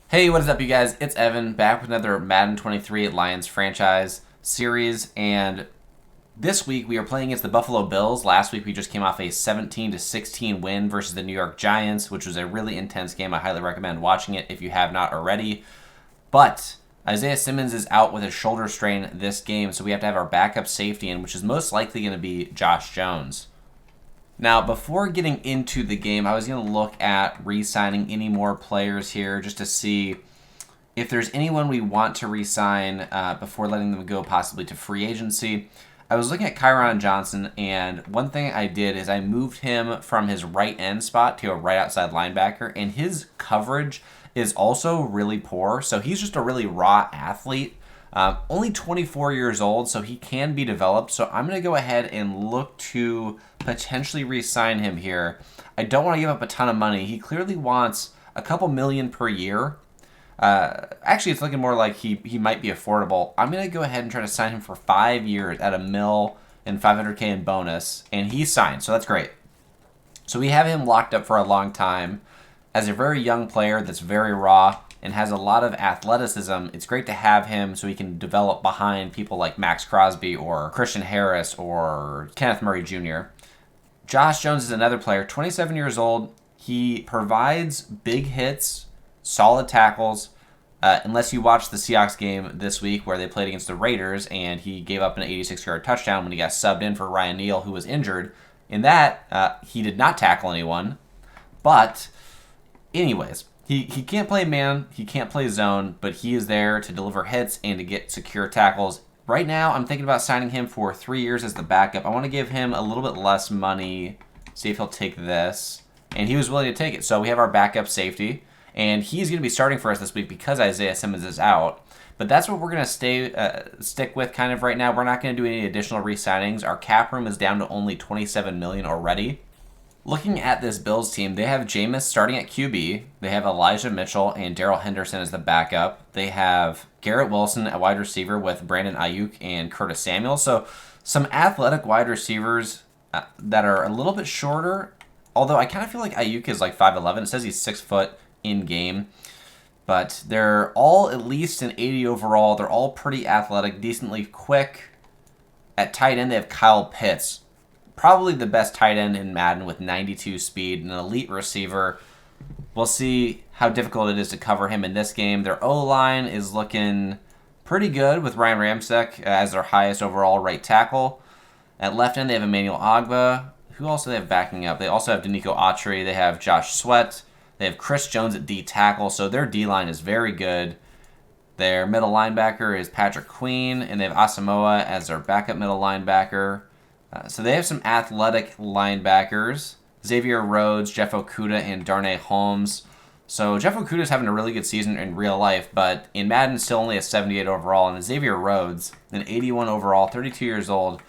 Hey, what is up, you guys? It's Evan, back with another Madden 23 Lions franchise series, and this week we are playing against the Buffalo Bills. Last week we just came off a 17-16 win versus the New York Giants, which was a really intense game. I highly recommend watching it if you have not already. But Isaiah Simmons is out with a shoulder strain this game, so we have to have our backup safety in, which is most likely going to be Josh Jones. Now, before getting into the game, I was going to look at re-signing any more players here just to see if there's anyone we want to re-sign before letting them go possibly to free agency. I was looking at Kyron Johnson, and one thing I did is I moved him from his right end spot to a right outside linebacker, and his coverage is also really poor, so he's just a really raw athlete. Only 24 years old, so he can be developed. So I'm going to go ahead and look to potentially re-sign him here. I don't want to give up a ton of money. He clearly wants a couple million per year. Actually, it's looking more like he might be affordable. I'm going to go ahead and try to sign him for 5 years at $1 million and $500K in bonus, and he's signed, so that's great. So we have him locked up for a long time as a very young player that's very raw and has a lot of athleticism. It's great to have him so he can develop behind people like Max Crosby or Christian Harris or Kenneth Murray Jr. Josh Jones is another player, 27 years old. He provides big hits, solid tackles, unless you watch the Seahawks game this week where they played against the Raiders and he gave up an 86-yard touchdown when he got subbed in for Ryan Neal, who was injured. In that, he did not tackle anyone. But anyways, He can't play man, he can't play zone, but he is there to deliver hits and to get secure tackles. Right now, I'm thinking about signing him for 3 years as the backup. I want to give him a little bit less money, see if he'll take this. And he was willing to take it. So we have our backup safety, and he's going to be starting for us this week because Isaiah Simmons is out. But that's what we're going to stick with kind of right now. We're not going to do any additional re-signings. Our cap room is down to only $27 million already. Looking at this Bills team, they have Jameis starting at QB. They have Elijah Mitchell and Darrell Henderson as the backup. They have Garrett Wilson at wide receiver with Brandon Ayuk and Curtis Samuel. So some athletic wide receivers that are a little bit shorter, although I kind of feel like Ayuk is like 5'11". It says he's 6 foot in game. But they're all at least an 80 overall. They're all pretty athletic, decently quick. At tight end, they have Kyle Pitts, probably the best tight end in Madden with 92 speed, an elite receiver. We'll see how difficult it is to cover him in this game. Their O-line is looking pretty good with Ryan Ramczyk as their highest overall right tackle. At left end, they have Emmanuel Ogbah. Who else do they have backing up? They also have Danico Autry. They have Josh Sweat. They have Chris Jones at D tackle, so their D-line is very good. Their middle linebacker is Patrick Queen, and they have Asamoah as their backup middle linebacker. So they have some athletic linebackers, Xavier Rhodes, Jeff Okudah, and Darnay Holmes. So Jeff Okudah is having a really good season in real life, but in Madden still only a 78 overall, and Xavier Rhodes, an 81 overall, 32 years old,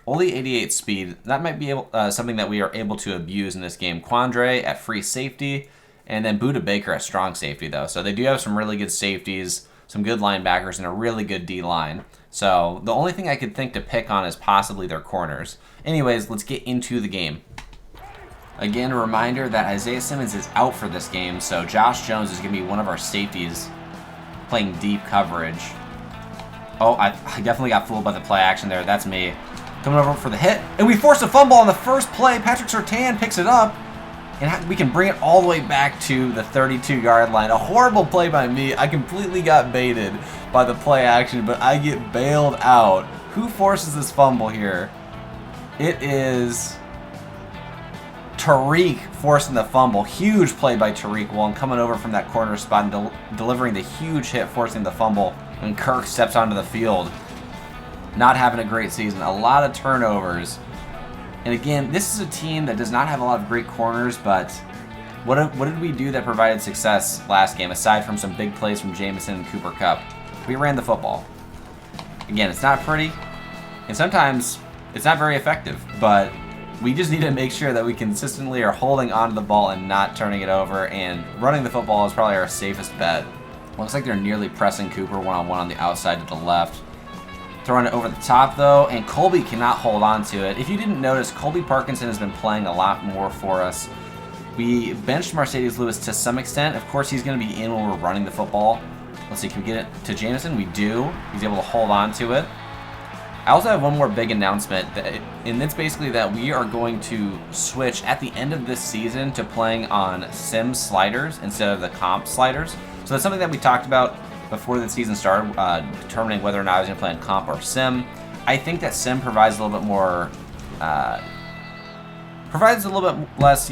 only 88 speed. That might be something that we are able to abuse in this game. Quandre at free safety, and then Budda Baker at strong safety, though. So they do have some really good safeties, some good linebackers, and a really good D-line. So the only thing I could think to pick on is possibly their corners. Anyways, let's get into the game. Again, a reminder that Isaiah Simmons is out for this game, so Josh Jones is going to be one of our safeties playing deep coverage. Oh, I definitely got fooled by the play action there. That's me. Coming over for the hit, and we forced a fumble on the first play. Patrick Surtain picks it up, and we can bring it all the way back to the 32-yard line. A horrible play by me. I completely got baited by the play action, but I get bailed out. Who forces this fumble here? It is Tariq forcing the fumble. Huge play by Tariq Woolen coming over from that corner spot and delivering the huge hit, forcing the fumble. And Kirk steps onto the field. Not having a great season. A lot of turnovers. And again, this is a team that does not have a lot of great corners, but what did we do that provided success last game, aside from some big plays from Jameson and Cooper Kupp? We ran the football. Again, it's not pretty, and sometimes it's not very effective, but we just need to make sure that we consistently are holding onto the ball and not turning it over, and running the football is probably our safest bet. Looks like they're nearly pressing Cooper one-on-one on the outside to the left. Throwing it over the top, though, and Colby cannot hold on to it. If you didn't notice, Colby Parkinson has been playing a lot more for us We benched Mercedes Lewis to some extent. Of course, he's going to be in when we're running the football. Let's see, can we get it to Jameson? We do. He's able to hold on to it. I also have one more big announcement, and it's basically that we are going to switch at the end of this season to playing on sim sliders instead of the comp sliders. So that's something that we talked about before the season started, determining whether or not I was going to play on comp or sim. I think that sim provides a little bit more, provides a little bit less,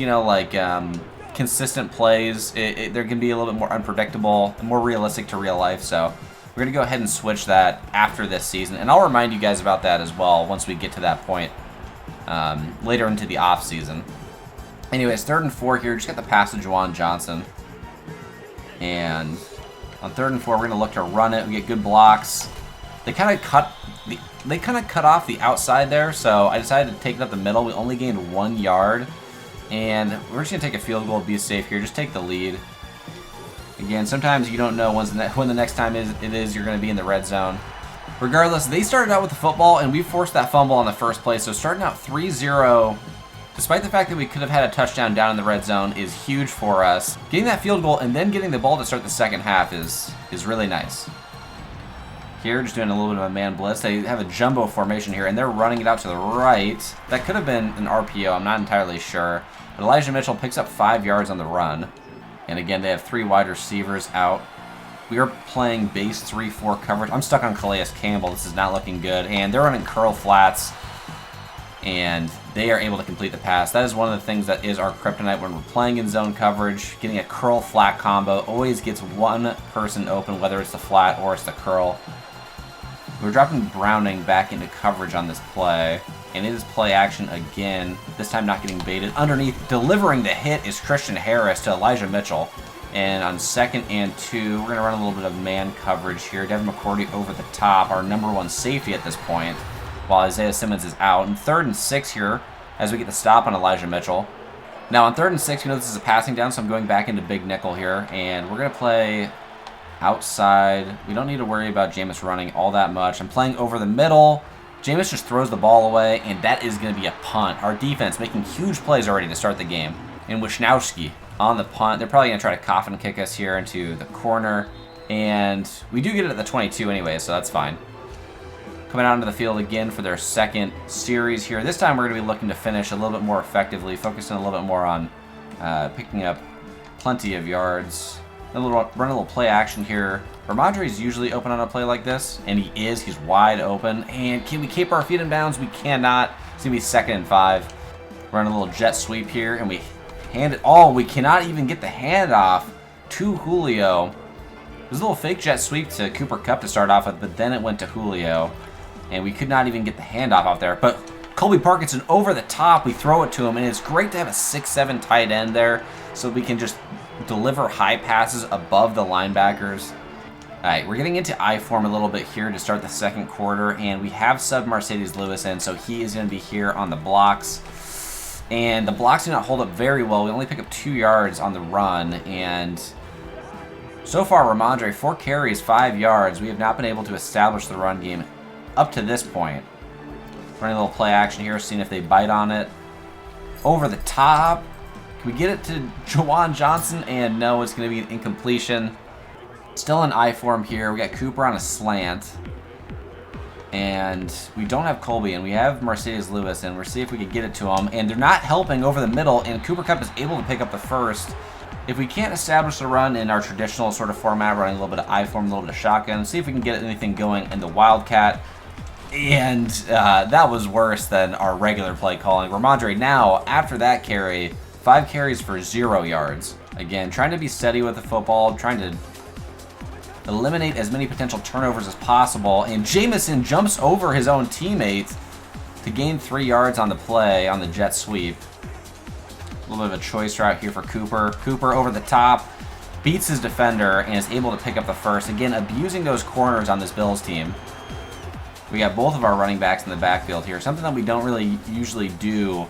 consistent plays. They're going to be a little bit more unpredictable, more realistic to real life. So we're going to go ahead and switch that after this season. And I'll remind you guys about that as well once we get to that point later into the off season. Anyways, 3rd and 4 here. Just got the pass to Juwan Johnson. And on 3rd and 4, we're going to look to run it. We get good blocks. They kind of cut off the outside there, so I decided to take it up the middle. We only gained 1 yard. And we're just going to take a field goal, be safe here. Just take the lead. Again, sometimes you don't know when the next time it is you're going to be in the red zone. Regardless, they started out with the football, and we forced that fumble in the first place. So starting out 3-0, despite the fact that we could have had a touchdown down in the red zone, is huge for us. Getting that field goal and then getting the ball to start the second half is really nice. Here, just doing a little bit of a man blitz. They have a jumbo formation here, and they're running it out to the right. That could have been an RPO. I'm not entirely sure. But Elijah Mitchell picks up 5 yards on the run. And again, they have 3 wide receivers out. We are playing base 3-4 coverage. I'm stuck on Calais Campbell. This is not looking good. And they're running curl flats. And they are able to complete the pass. That is one of the things that is our kryptonite when we're playing in zone coverage. Getting a curl flat combo always gets one person open, whether it's the flat or it's the curl. We're dropping Browning back into coverage on this play. And it is play action again, this time not getting baited. Underneath, delivering the hit is Christian Harris to Elijah Mitchell. And on 2nd and 2, we're going to run a little bit of man coverage here. Devin McCourty over the top, our #1 safety at this point, while Isaiah Simmons is out. And 3rd and 6 here, as we get the stop on Elijah Mitchell. Now on 3rd and 6, this is a passing down, so I'm going back into big nickel here. And we're going to play outside. We don't need to worry about Jameis running all that much. I'm playing over the middle. Jameis just throws the ball away, and that is going to be a punt. Our defense making huge plays already to start the game. And Wisnowski on the punt. They're probably going to try to coffin kick us here into the corner. And we do get it at the 22 anyway, so that's fine. Coming out onto the field again for their 2nd series here. This time we're going to be looking to finish a little bit more effectively, focusing a little bit more on picking up plenty of yards. Run a little play action here. Ramondre is usually open on a play like this, and he is. He's wide open. And can we keep our feet in bounds? We cannot. It's going to be 2nd and 5. Run a little jet sweep here, and we hand it. Oh, we cannot even get the handoff to Julio. It was a little fake jet sweep to Cooper Kupp to start off with, but then it went to Julio. And we could not even get the handoff out there. But Colby Parkinson over the top. We throw it to him, and it's great to have a 6'7" tight end there so we can just deliver high passes above the linebackers. All right, we're getting into I form a little bit here to start the 2nd quarter, and we have subbed Mercedes Lewis in, so he is going to be here on the blocks. And the blocks do not hold up very well. We only pick up 2 yards on the run, and so far, Ramondre, 4 carries, 5 yards. We have not been able to establish the run game up to this point. Running a little play action here, seeing if they bite on it. Over the top. Can we get it to Juwan Johnson? And no, it's going to be an incompletion. Still in I form here. We got Cooper on a slant. And we don't have Colby, and we have Mercedes Lewis, and we'll see if we can get it to him. And they're not helping over the middle, and Cooper Kupp is able to pick up the first. If we can't establish the run in our traditional sort of format, running a little bit of I form, a little bit of shotgun, see if we can get anything going in the Wildcat. And that was worse than our regular play calling. Ramondre now, after that carry, 5 carries for 0 yards. Again, trying to be steady with the football, trying to eliminate as many potential turnovers as possible. And Jamison jumps over his own teammate to gain 3 yards on the play on the jet sweep. A little bit of a choice route here for Cooper. Cooper over the top, beats his defender, and is able to pick up the first. Again, abusing those corners on this Bills team. We got both of our running backs in the backfield here. Something that we don't really usually do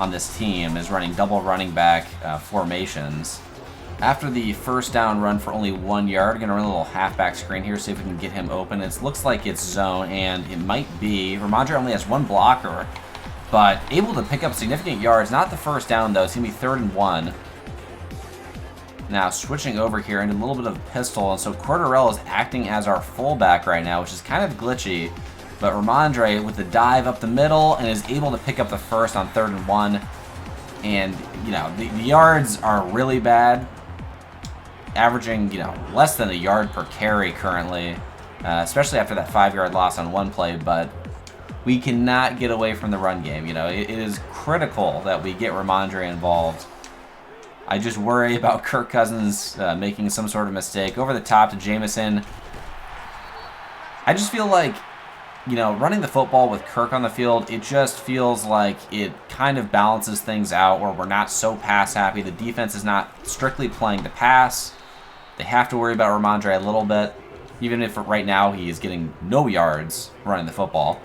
on this team is running double running back formations. After the first down run for only 1 yard, going to run a little halfback screen here, see if we can get him open. It looks like it's zone, and it might be. Ramondre only has 1 blocker, but able to pick up significant yards. Not the first down, though. It's going to be 3rd and 1. Now switching over here into a little bit of pistol, and so Cordarrelle is acting as our fullback right now, which is kind of glitchy. But Ramondre with the dive up the middle and is able to pick up the first on 3rd and 1. And, you know, the yards are really bad. Averaging, you know, less than a yard per carry currently. Especially after that 5-yard loss on one play. But we cannot get away from the run game. You know, it is critical that we get Ramondre involved. I just worry about Kirk Cousins making some sort of mistake. Over the top to Jameson. I just feel like, you know, running the football with Kirk on the field, it just feels like it kind of balances things out where we're not so pass happy. The defense is not strictly playing the pass. They have to worry about Ramondre a little bit, even if right now he is getting no yards running the football.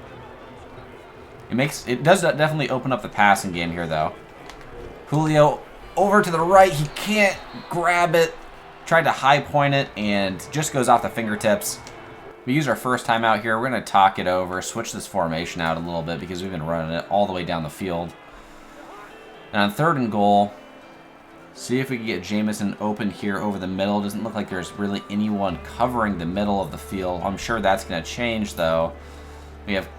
It does definitely open up the passing game here, though. Julio over to the right. He can't grab it. Tried to high point it and just goes off the fingertips. We use our first time out here. We're going to talk it over, switch this formation out a little bit because we've been running it all the way down the field. And on 3rd and goal, see if we can get Jameson open here over the middle. Doesn't look like there's really anyone covering the middle of the field. I'm sure that's going to change, though. We have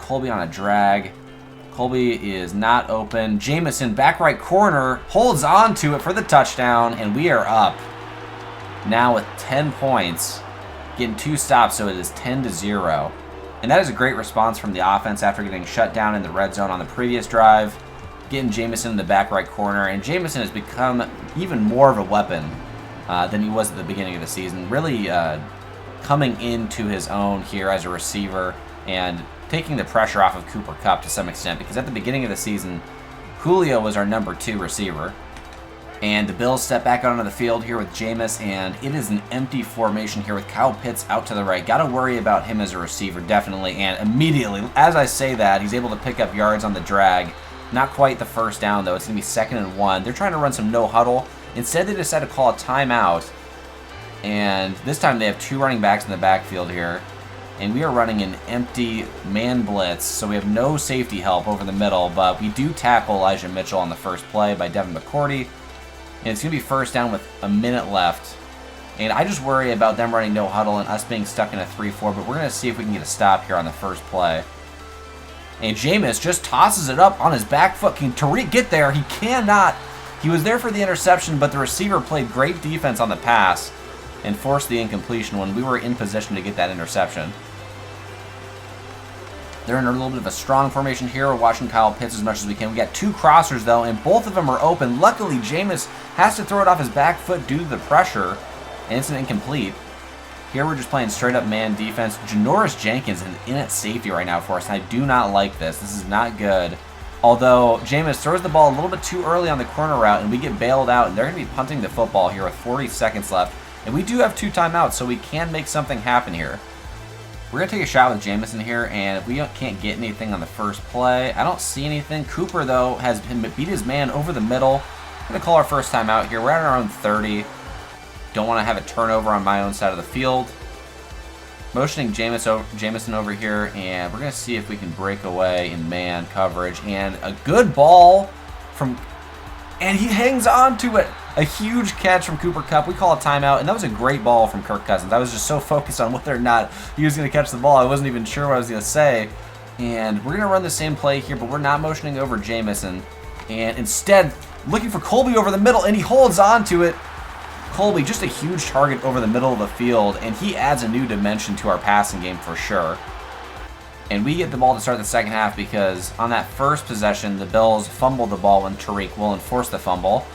Colby on a drag. Colby is not open. Jameson, back right corner, holds on to it for the touchdown, and we are up now with 10 points. Getting 2 stops, so it is 10-0. And that is a great response from the offense after getting shut down in the red zone on the previous drive. Getting Jameson in the back right corner, and Jameson has become even more of a weapon than he was at the beginning of the season. Really coming into his own here as a receiver and taking the pressure off of Cooper Kupp to some extent, because at the beginning of the season, Julio was our number 2 receiver. And the Bills step back out onto the field here with Jameis, and it is an empty formation here with Kyle Pitts out to the right. Got to worry about him as a receiver, definitely. And immediately, as I say that, he's able to pick up yards on the drag. Not quite the first down, though. It's going to be 2nd and 1. They're trying to run some no huddle. Instead, they decide to call a timeout. And this time, they have 2 running backs in the backfield here. And we are running an empty man blitz, so we have no safety help over the middle. But we do tackle Elijah Mitchell on the first play by Devin McCourty. And it's going to be 1st down with a minute left. And I just worry about them running no huddle and us being stuck in a 3-4. But we're going to see if we can get a stop here on the first play. And Jameis just tosses it up on his back foot. Can Tariq get there? He cannot. He was there for the interception, but the receiver played great defense on the pass and forced the incompletion when we were in position to get that interception. They're in a little bit of a strong formation here. We're watching Kyle Pitts as much as we can. We got 2 crossers, though, and both of them are open. Luckily, Jameis has to throw it off his back foot due to the pressure, and it's an incomplete. Here we're just playing straight-up man defense. Janoris Jenkins is in at safety right now for us, and I do not like this. This is not good. Although, Jameis throws the ball a little bit too early on the corner route, and we get bailed out, and they're going to be punting the football here with 40 seconds left. And we do have 2 timeouts, so we can make something happen here. We're going to take a shot with Jameson here, and if we can't get anything on the first play, I don't see anything. Cooper, though, has beat his man over the middle. I'm going to call our first time out here. We're at our own 30. Don't want to have a turnover on my own side of the field. Motioning Jameson over here, and we're going to see if we can break away in man coverage. And a good ball from... And he hangs on to it. A huge catch from Cooper Kupp. We call a timeout, and that was a great ball from Kirk Cousins. I was just so focused on whether or not he was going to catch the ball. I wasn't even sure what I was going to say. And we're going to run the same play here, but we're not motioning over Jameson. And instead, looking for Colby over the middle, and he holds on to it. Colby, just a huge target over the middle of the field, and he adds a new dimension to our passing game for sure. And we get the ball to start the second half because on that first possession, the Bills fumbled the ball when Tariq Woolen forced the fumble.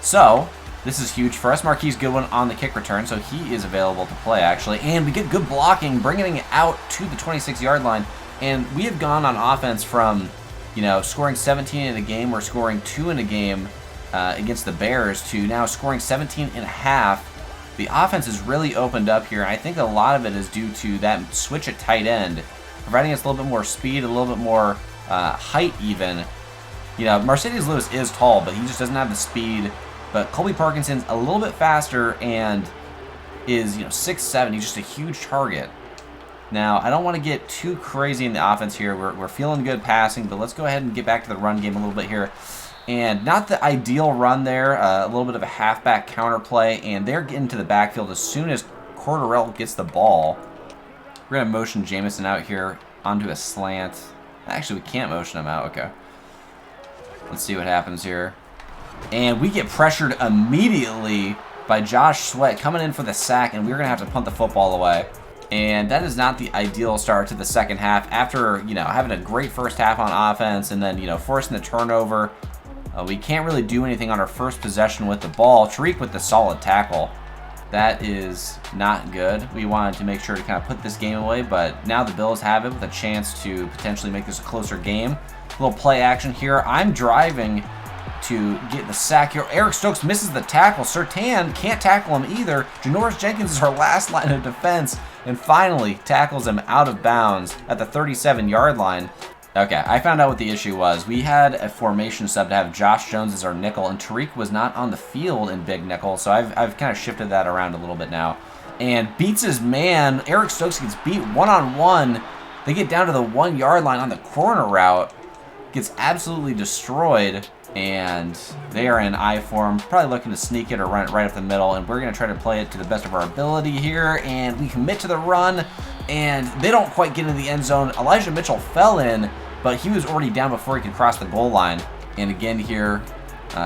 So, this is huge for us. Marquise Goodwin on the kick return, so he is available to play, actually. And we get good blocking, bringing it out to the 26-yard line. And we have gone on offense from, you know, scoring 17 in a game or scoring 2 in a game against the Bears to now scoring 17 and a half. The offense has really opened up here, and I think a lot of it is due to that switch at tight end, providing us a little bit more speed, a little bit more height even. You know, Mercedes Lewis is tall, but he just doesn't have the speed. But Colby Parkinson's a little bit faster and is, 6'7". He's just a huge target. Now, I don't want to get too crazy in the offense here. We're feeling good passing, but let's go ahead and get back to the run game a little bit here. And not the ideal run there. A little bit of a halfback counter play. And they're getting to the backfield as soon as Cordarrelle gets the ball. We're going to motion Jamison out here onto a slant. Actually, we can't motion him out. Okay. Let's see what happens here. And we get pressured immediately by Josh Sweat coming in for the sack. And we're going to have to punt the football away. And that is not the ideal start to the second half. After, having a great first half on offense and then, forcing the turnover. We can't really do anything on our first possession with the ball. Tariq with the solid tackle. That is not good. We wanted to make sure to kind of put this game away, but now the Bills have it with a chance to potentially make this a closer game. A little play action here. I'm driving to get the sack here. Eric Stokes misses the tackle. Surtain can't tackle him either. Janoris Jenkins is our last line of defense and finally tackles him out of bounds at the 37-yard line. Okay, I found out what the issue was. We had a formation sub to have Josh Jones as our nickel, and Tariq was not on the field in big nickel, so I've kind of shifted that around a little bit now. And beats his man. Eric Stokes gets beat one-on-one. They get down to the 1-yard line on the corner route. Gets absolutely destroyed, and they are in I form, probably looking to sneak it or run it right up the middle, and we're going to try to play it to the best of our ability here, and we commit to the run, and they don't quite get into the end zone. Elijah Mitchell fell in, but he was already down before he could cross the goal line. And again here,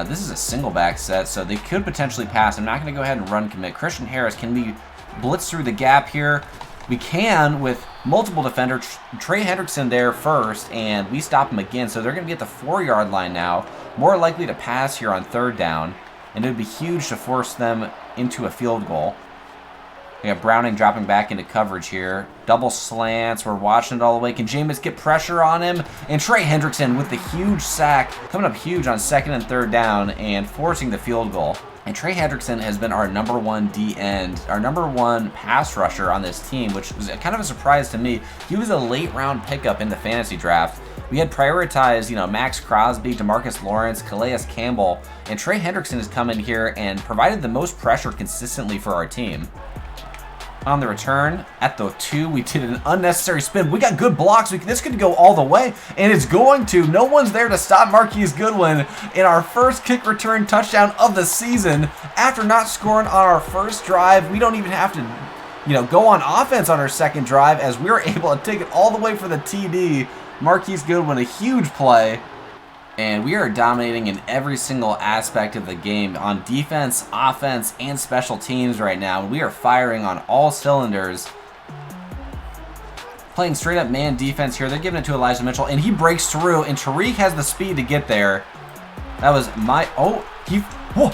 this is a single back set, so they could potentially pass. I'm not going to go ahead and run commit. Christian Harris, can we blitz through the gap here? We can with multiple defenders. Trey Hendrickson there first, and we stop him again. So they're going to be at the 4-yard line now. More likely to pass here on third down, and it would be huge to force them into a field goal. We have Browning dropping back into coverage here. Double slants. We're watching it all the way. Can Jameis get pressure on him? And Trey Hendrickson with the huge sack, coming up huge on second and third down and forcing the field goal. And Trey Hendrickson has been our number one D-end, our number one pass rusher on this team, which was kind of a surprise to me. He was a late-round pickup in the fantasy draft. We had prioritized, Max Crosby, DeMarcus Lawrence, Calais Campbell, and Trey Hendrickson has come in here and provided the most pressure consistently for our team. On the return, at the 2, we did an unnecessary spin. We got good blocks. This could go all the way, and it's going to. No one's there to stop Marquise Goodwin in our first kick return touchdown of the season. After not scoring on our first drive, we don't even have to, go on offense on our second drive, as we were able to take it all the way for the TD. Marquise Goodwin, a huge play. And we are dominating in every single aspect of the game on defense, offense, and special teams right now. We are firing on all cylinders. Playing straight up man defense here. They're giving it to Elijah Mitchell, and he breaks through, and Tariq has the speed to get there. That was whoa.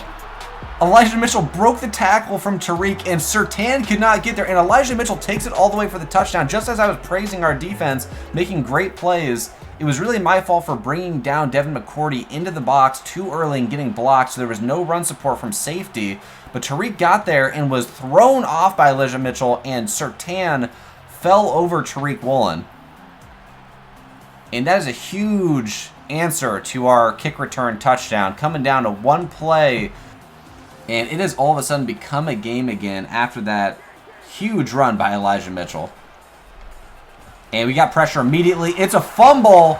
Elijah Mitchell broke the tackle from Tariq, and Surtain could not get there, and Elijah Mitchell takes it all the way for the touchdown, just as I was praising our defense, making great plays. It was really my fault for bringing down Devin McCourty into the box too early and getting blocked, so there was no run support from safety. But Tariq got there and was thrown off by Elijah Mitchell, and Surtain fell over Tariq Woolen. And that is a huge answer to our kick return touchdown, coming down to one play. And it has all of a sudden become a game again after that huge run by Elijah Mitchell. And we got pressure immediately. It's a fumble.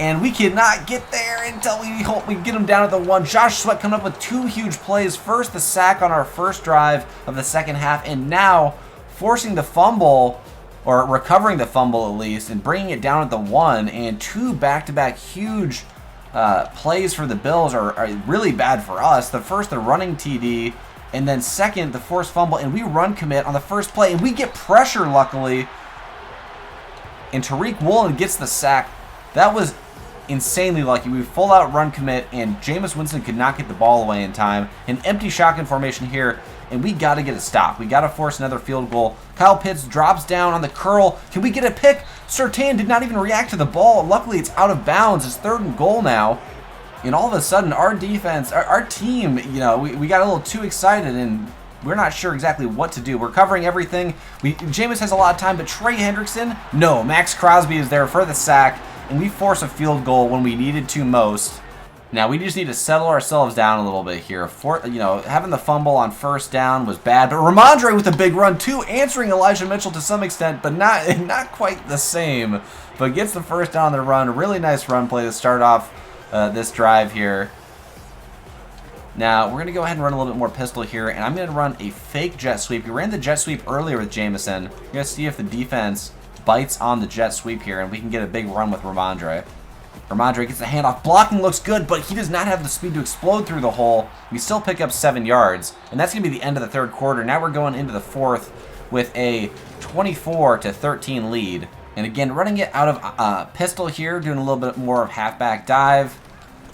And we cannot get there until we get him down at the 1. Josh Sweat coming up with 2 huge plays. First, the sack on our first drive of the second half. And now forcing the fumble, or recovering the fumble at least, and bringing it down at the 1. And 2 back-to-back huge plays for the Bills are really bad for us. The first, the running TD. And then second, the forced fumble. And we run commit on the first play. And we get pressure, luckily. And Tariq Woolen gets the sack. That was insanely lucky. We full out run commit, and Jameis Winston could not get the ball away in time. An empty shotgun formation here, and we got to get a stop. We got to force another field goal. Kyle Pitts drops down on the curl. Can we get a pick? Surtain did not even react to the ball. Luckily, it's out of bounds. It's 3rd and goal now. And all of a sudden, our defense, our team, we got a little too excited, and we're not sure exactly what to do. We're covering everything. Jameis has a lot of time, but Trey Hendrickson, no. Max Crosby is there for the sack, and we force a field goal when we needed to most. Now, we just need to settle ourselves down a little bit here. Having the fumble on first down was bad, but Ramondre with a big run, too, answering Elijah Mitchell to some extent, but not quite the same. But gets the first down on the run. A really nice run play to start off this drive here. Now, we're going to go ahead and run a little bit more pistol here, and I'm going to run a fake jet sweep. We ran the jet sweep earlier with Jamison. We're going to see if the defense bites on the jet sweep here, and we can get a big run with Ramondre. Ramondre gets the handoff. Blocking looks good, but he does not have the speed to explode through the hole. We still pick up 7 yards, and that's going to be the end of the third quarter. Now we're going into the fourth with a 24-13 lead. And again, running it out of pistol here, doing a little bit more of halfback dive.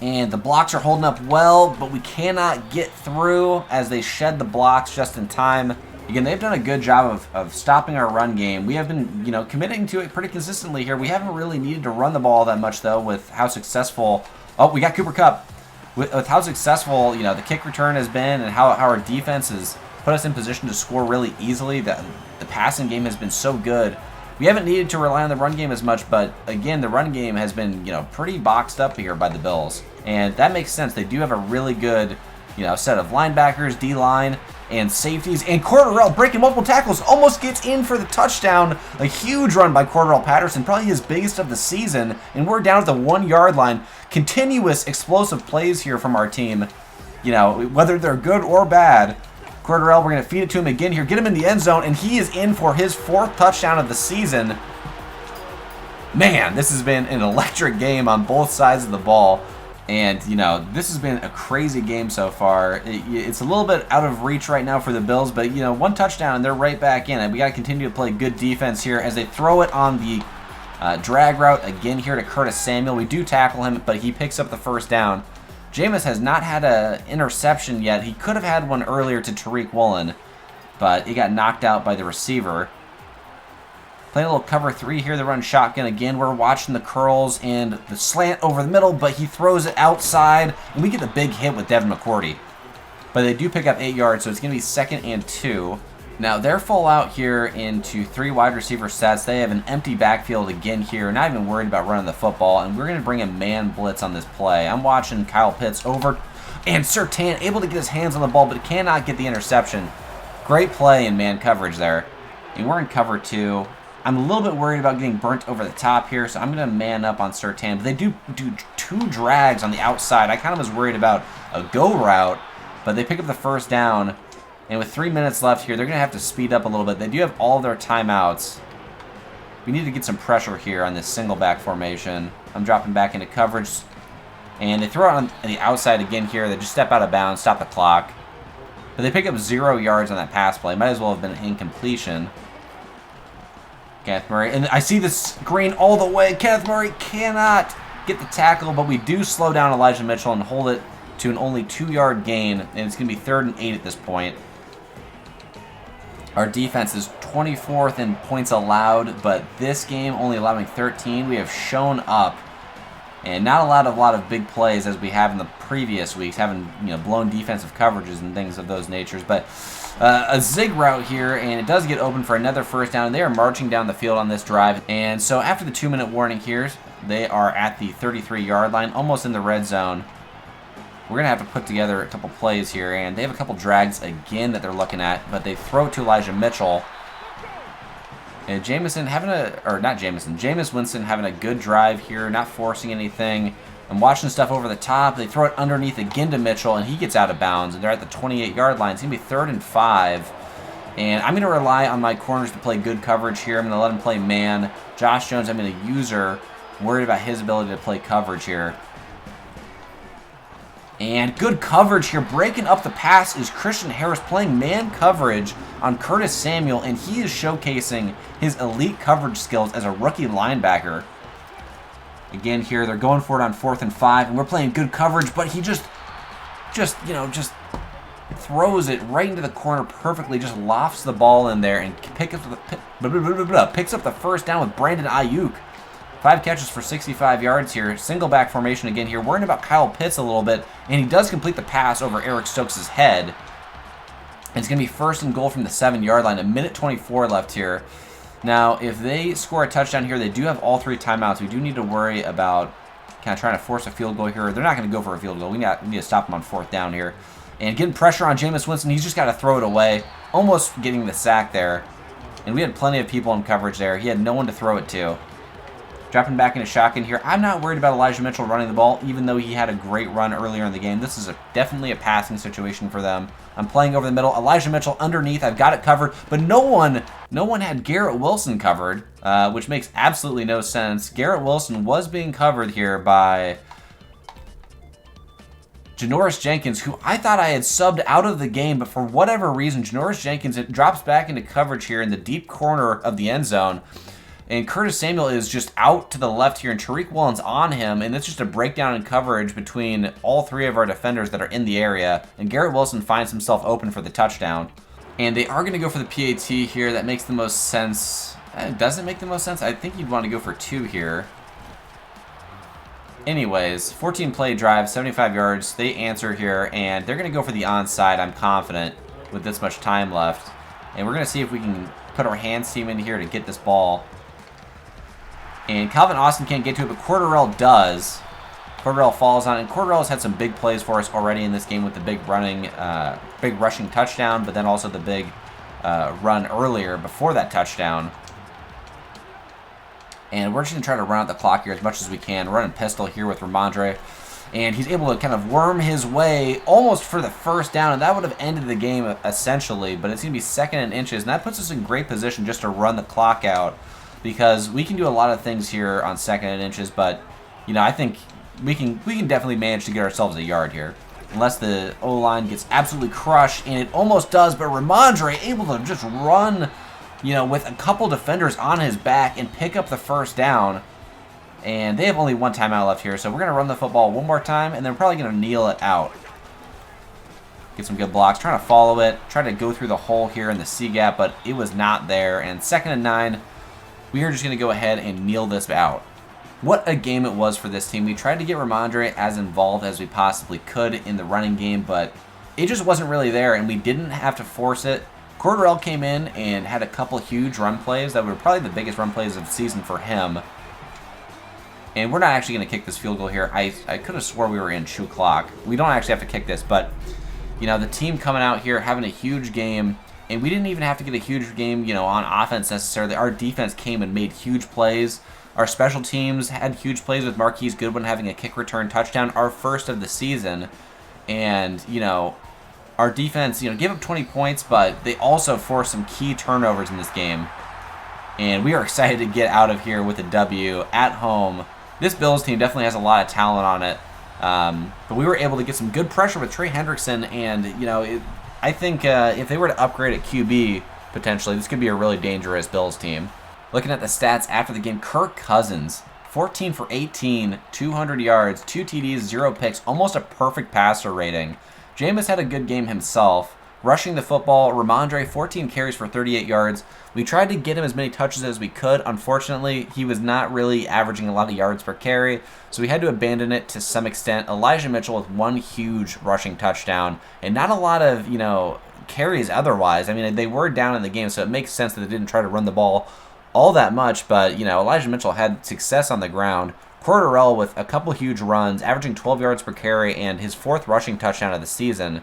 And the blocks are holding up well, but we cannot get through as they shed the blocks just in time. Again, they've done a good job of stopping our run game. We have been, committing to it pretty consistently here. We haven't really needed to run the ball that much, though, with how successful... Oh, we got Cooper Kupp. With how successful, the kick return has been and how our defense has put us in position to score really easily. The passing game has been so good. We haven't needed to rely on the run game as much, but again, the run game has been, pretty boxed up here by the Bills. And that makes sense. They do have a really good, set of linebackers, D-line, and safeties. And Cordarrelle breaking multiple tackles, almost gets in for the touchdown. A huge run by Cordarrelle Patterson, probably his biggest of the season. And we're down at the 1-yard line. Continuous explosive plays here from our team. Whether they're good or bad. Cordarrelle, we're going to feed it to him again here. Get him in the end zone, and he is in for his 4th touchdown of the season. Man, this has been an electric game on both sides of the ball. And, this has been a crazy game so far. It's a little bit out of reach right now for the Bills, but, 1 touchdown, and they're right back in it. We got to continue to play good defense here as they throw it on the drag route again here to Curtis Samuel. We do tackle him, but he picks up the first down. Jameis has not had an interception yet. He could have had one earlier to Tariq Woolen, but he got knocked out by the receiver. Playing a little cover 3 here. They run shotgun again. We're watching the curls and the slant over the middle, but he throws it outside, and we get the big hit with Devin McCourty. But they do pick up 8 yards, so it's going to be 2nd and 2. Now, they're full out here into 3 wide receiver sets. They have an empty backfield again here. Not even worried about running the football, and we're going to bring a man blitz on this play. I'm watching Kyle Pitts over, and Surtain able to get his hands on the ball, but cannot get the interception. Great play in man coverage there. And we're in cover 2. I'm a little bit worried about getting burnt over the top here, so I'm going to man up on Surtain. But they do 2 drags on the outside. I kind of was worried about a go route, but they pick up the first down. And with 3 minutes left here, they're going to have to speed up a little bit. They do have all of their timeouts. We need to get some pressure here on this single back formation. I'm dropping back into coverage. And they throw it on the outside again here. They just step out of bounds, stop the clock. But they pick up 0 yards on that pass play. Might as well have been an incompletion. Kenneth Murray. And I see this green all the way. Kenneth Murray cannot get the tackle, but we do slow down Elijah Mitchell and hold it to an only 2-yard gain. And it's going to be 3rd and 8 at this point. Our defense is 24th in points allowed, but this game only allowing 13. We have shown up, and not a lot of big plays as we have in the previous weeks, having blown defensive coverages and things of those natures. But a zig route here, and it does get open for another first down. And they are marching down the field on this drive, and so after the 2-minute warning here, they are at the 33-yard line, almost in the red zone. We're going to have to put together a couple plays here, and they have a couple drags again that they're looking at, but they throw it to Elijah Mitchell. And Jameis Winston having a good drive here, not forcing anything. I'm watching stuff over the top. They throw it underneath again to Mitchell, and he gets out of bounds, and they're at the 28-yard line. It's going to be 3rd and 5. And I'm going to rely on my corners to play good coverage here. I'm going to let him play man. Josh Jones, I'm going to use her. Worried about his ability to play coverage here. And good coverage here. Breaking up the pass is Christian Harris playing man coverage on Curtis Samuel, and he is showcasing his elite coverage skills as a rookie linebacker. Again here, they're going for it on 4th and 5, and we're playing good coverage, but he just throws it right into the corner perfectly, just lofts the ball in there and picks up the first down with Brandon Ayuk. 5 catches for 65 yards here. Single back formation again here. Worrying about Kyle Pitts a little bit, and he does complete the pass over Eric Stokes' head. It's going to be 1st and goal from the 7-yard line. 1:24 left here. Now, if they score a touchdown here, they do have all 3 timeouts. We do need to worry about kind of trying to force a field goal here. They're not going to go for a field goal. We need to stop them on 4th down here. And getting pressure on Jameis Winston, he's just got to throw it away. Almost getting the sack there. And we had plenty of people in coverage there. He had no one to throw it to. Dropping back into shotgun here. I'm not worried about Elijah Mitchell running the ball, even though he had a great run earlier in the game. This is definitely a passing situation for them. I'm playing over the middle. Elijah Mitchell underneath. I've got it covered, but no one had Garrett Wilson covered, which makes absolutely no sense. Garrett Wilson was being covered here by Janoris Jenkins, who I thought I had subbed out of the game, but for whatever reason, Janoris Jenkins, it drops back into coverage here in the deep corner of the end zone. And Curtis Samuel is just out to the left here, and Tariq Woolen's on him, and it's just a breakdown in coverage between all three of our defenders that are in the area, and Garrett Wilson finds himself open for the touchdown. And they are going to go for the PAT here. That makes the most sense. Does it make the most sense? I think you'd want to go for 2 here. Anyways, 14-play drive, 75 yards. They answer here, and they're going to go for the onside, I'm confident, with this much time left. And we're going to see if we can put our hands team in here to get this ball. And Calvin Austin can't get to it, but Cordarrelle does. Cordarrelle falls on it, and Cordarrelle's had some big plays for us already in this game with the big rushing touchdown, but then also the big run earlier before that touchdown. And we're just going to try to run out the clock here as much as we can. Running pistol here with Ramondre. And he's able to kind of worm his way almost for the first down. And that would have ended the game essentially. But it's going to be 2nd and inches. And that puts us in great position just to run the clock out. Because we can do a lot of things here on 2nd and inches. But, you know, I think we can definitely manage to get ourselves a yard here. Unless the O-line gets absolutely crushed. And it almost does. But Ramondre able to just run, you know, with a couple defenders on his back and pick up the first down. And they have only 1 timeout left here, so we're going to run the football one more time, and then we're probably going to kneel it out. Get some good blocks. Trying to follow it. Try to go through the hole here in the C gap, but it was not there. And 2nd and 9, we are just going to go ahead and kneel this out. What a game it was for this team. We tried to get Ramondre as involved as we possibly could in the running game, but it just wasn't really there, and we didn't have to force it. Cordarrelle came in and had a couple huge run plays that were probably the biggest run plays of the season for him. And we're not actually going to kick this field goal here. I could have swore we were in shoe clock. We don't actually have to kick this, but, you know, the team coming out here having a huge game, and we didn't even have to get a huge game, you know, on offense necessarily. Our defense came and made huge plays. Our special teams had huge plays with Marquise Goodwin having a kick return touchdown, our first of the season. And, you know, our defense, you know, gave up 20 points, but they also forced some key turnovers in this game. And we are excited to get out of here with a W at home. This Bills team definitely has a lot of talent on it. But we were able to get some good pressure with Trey Hendrickson. And, you know, I think if they were to upgrade at QB, potentially, this could be a really dangerous Bills team. Looking at the stats after the game, Kirk Cousins, 14 for 18, 200 yards, 2 TDs, 0 picks, almost a perfect passer rating. Jameis had a good game himself. Rushing the football, Ramondre, 14 carries for 38 yards. We tried to get him as many touches as we could. Unfortunately, he was not really averaging a lot of yards per carry, so we had to abandon it to some extent. Elijah Mitchell with 1 huge rushing touchdown, and not a lot of, you know, carries otherwise. I mean, they were down in the game, so it makes sense that they didn't try to run the ball all that much, but, you know, Elijah Mitchell had success on the ground. Cordarrelle with a couple huge runs, averaging 12 yards per carry, and his 4th rushing touchdown of the season.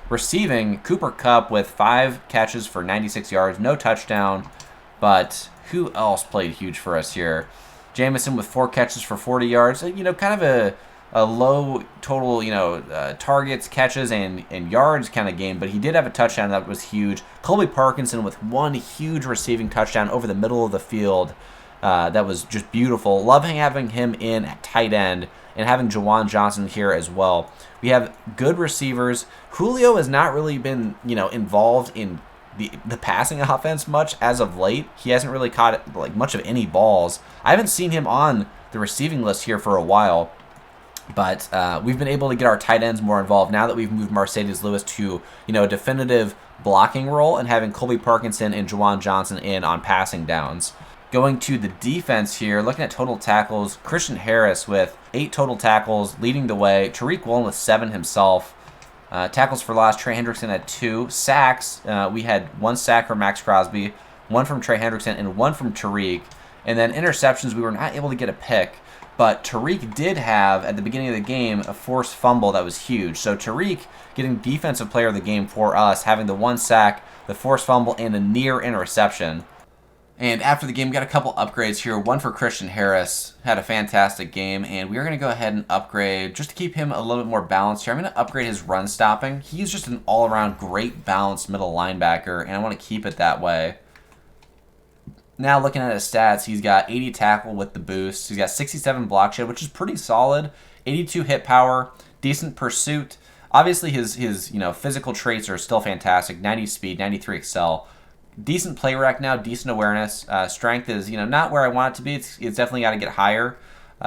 Receiving, Cooper Kupp with 5 catches for 96 yards, no touchdown, but who else played huge for us here? Jamison with 4 catches for 40 yards, you know, kind of a low total, you know, targets, catches, and yards kind of game, but he did have a touchdown that was huge. Colby Parkinson with 1 huge receiving touchdown over the middle of the field. That was just beautiful. Love having him in at tight end and having Juwan Johnson here as well. We have good receivers. Julio has not really been, you know, involved in the passing offense much as of late. He hasn't really caught like much of any balls. I haven't seen him on the receiving list here for a while. But we've been able to get our tight ends more involved now that we've moved Mercedes Lewis to, you know, a definitive blocking role and having Colby Parkinson and Juwan Johnson in on passing downs. Going to the defense here, looking at total tackles, Christian Harris with 8 total tackles, leading the way. Tariq Woolen with 7 himself. Tackles for loss, Trey Hendrickson had 2. Sacks, we had 1 sack from Max Crosby, 1 from Trey Hendrickson, and 1 from Tariq. And then interceptions, we were not able to get a pick. But Tariq did have, at the beginning of the game, a forced fumble that was huge. So Tariq getting defensive player of the game for us, having the 1 sack, the forced fumble, and a near interception. And after the game, we got a couple upgrades here. One for Christian Harris, had a fantastic game, and we are going to go ahead and upgrade, just to keep him a little bit more balanced here, I'm going to upgrade his run stopping. He's just an all-around great balanced middle linebacker, and I want to keep it that way. Now looking at his stats, he's got 80 tackle with the boost. He's got 67 block shed, which is pretty solid. 82 hit power, decent pursuit. Obviously his physical traits are still fantastic. 90 speed, 93 excel. Decent play rec now, decent awareness. Strength is, not where I want it to be. It's definitely got to get higher.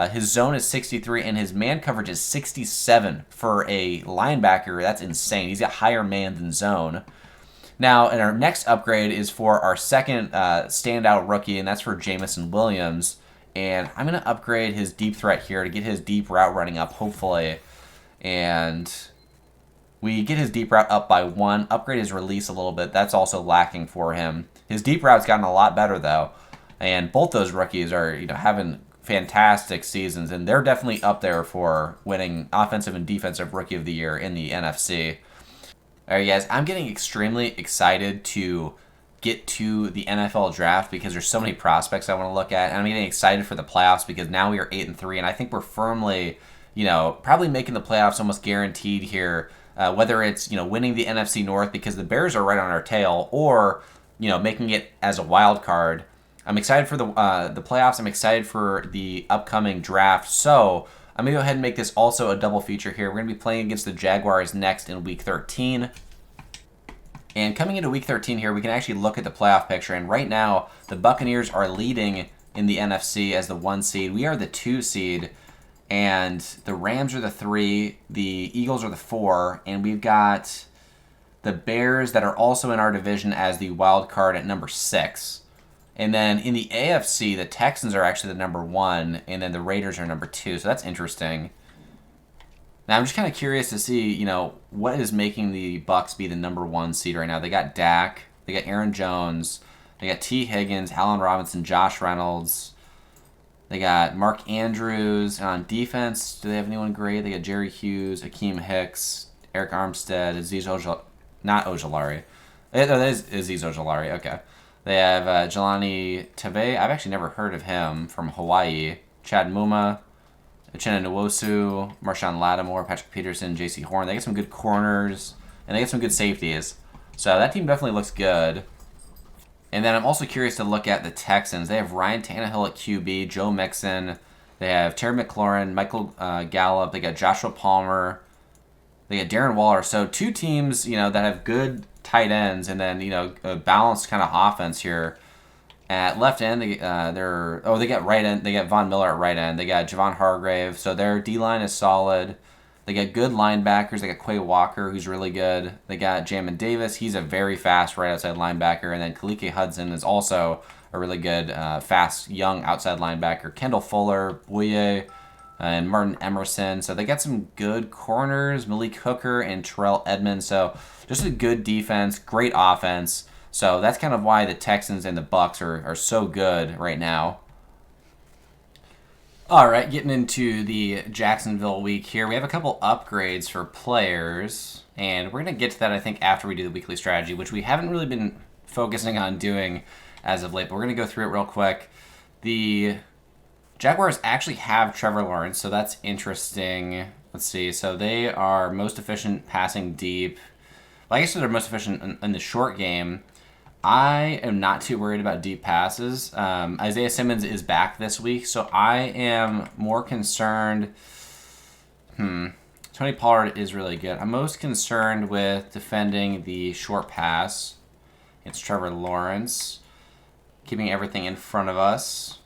His zone is 63, and his man coverage is 67 for a linebacker. That's insane. He's got higher man than zone. Now, and our next upgrade is for our second standout rookie, and that's for Jamison Williams. And I'm going to upgrade his deep threat here to get his deep route running up, hopefully. And we get his deep route up by 1, upgrade his release a little bit. That's also lacking for him. His deep route's gotten a lot better, though. And both those rookies are, having fantastic seasons, and they're definitely up there for winning Offensive and Defensive Rookie of the Year in the NFC. All right, guys, I'm getting extremely excited to get to the NFL draft because there's so many prospects I want to look at, and I'm getting excited for the playoffs because now we are 8-3, and I think we're firmly, probably making the playoffs almost guaranteed here. Whether it's winning the NFC North because the Bears are right on our tail, or making it as a wild card. I'm excited for the playoffs. I'm excited for the upcoming draft. So I'm gonna go ahead and make this also a double feature here. We're gonna be playing against the Jaguars next in Week 13. And coming into Week 13 here, we can actually look at the playoff picture. And right now, the Buccaneers are leading in the NFC as the 1 seed. We are the 2 seed. And the Rams are the 3, the Eagles are the 4, and we've got the Bears that are also in our division as the wild card at number 6. And then in the AFC, the Texans are actually the number 1, and then the Raiders are number 2, so that's interesting. Now I'm just kind of curious to see, what is making the Bucs be the number 1 seed right now. They got Dak, they got Aaron Jones, they got T. Higgins, Allen Robinson, Josh Reynolds. They got Mark Andrews. On defense, do they have anyone great? They got Jerry Hughes, Akeem Hicks, Eric Armstead, Aziz Ojolari. Not Ojolari. That is Aziz Ojolari, okay. They have Jelani Tebe. I've actually never heard of him, from Hawaii. Chad Muma, Uchenna Nwosu, Marshawn Lattimore, Patrick Peterson, J.C. Horn. They get some good corners, and they get some good safeties. So that team definitely looks good. And then I'm also curious to look at the Texans. They have Ryan Tannehill at QB, Joe Mixon. They have Terry McLaurin, Michael Gallup. They got Joshua Palmer. They got Darren Waller. So 2 teams, that have good tight ends, and then a balanced kind of offense here. At left end, they got right end. They got Von Miller at right end. They got Javon Hargrave. So their D line is solid. They got good linebackers. They got Quay Walker, who's really good. They got Jamin Davis. He's a very fast right outside linebacker. And then Kalike Hudson is also a really good, fast, young outside linebacker. Kendall Fuller, Bouye, and Martin Emerson. So they got some good corners, Malik Hooker and Terrell Edmonds. So just a good defense, great offense. So that's kind of why the Texans and the Bucs are so good right now. All right, getting into the Jacksonville week here. We have a couple upgrades for players, and we're going to get to that, I think, after we do the weekly strategy, which we haven't really been focusing on doing as of late, but we're going to go through it real quick. The Jaguars actually have Trevor Lawrence, so that's interesting. Let's see. So they are most efficient passing deep. Well, I guess they're most efficient in the short game. I am not too worried about deep passes. Isaiah Simmons is back this week, so I am more concerned. Tony Pollard is really good. I'm most concerned with defending the short pass. It's Trevor Lawrence, keeping everything in front of us.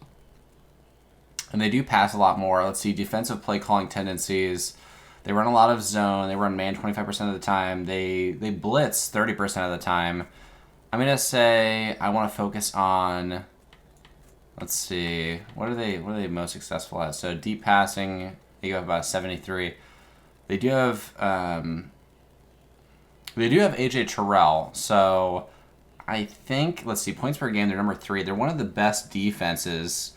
And they do pass a lot more. Let's see, defensive play calling tendencies. They run a lot of zone. They run man 25% of the time. They blitz 30% of the time. I'm going to say I want to focus on, let's see, what are they most successful at? So deep passing, they go up about 73. They do have AJ Terrell. So I think, let's see, points per game, they're number 3. They're one of the best defenses.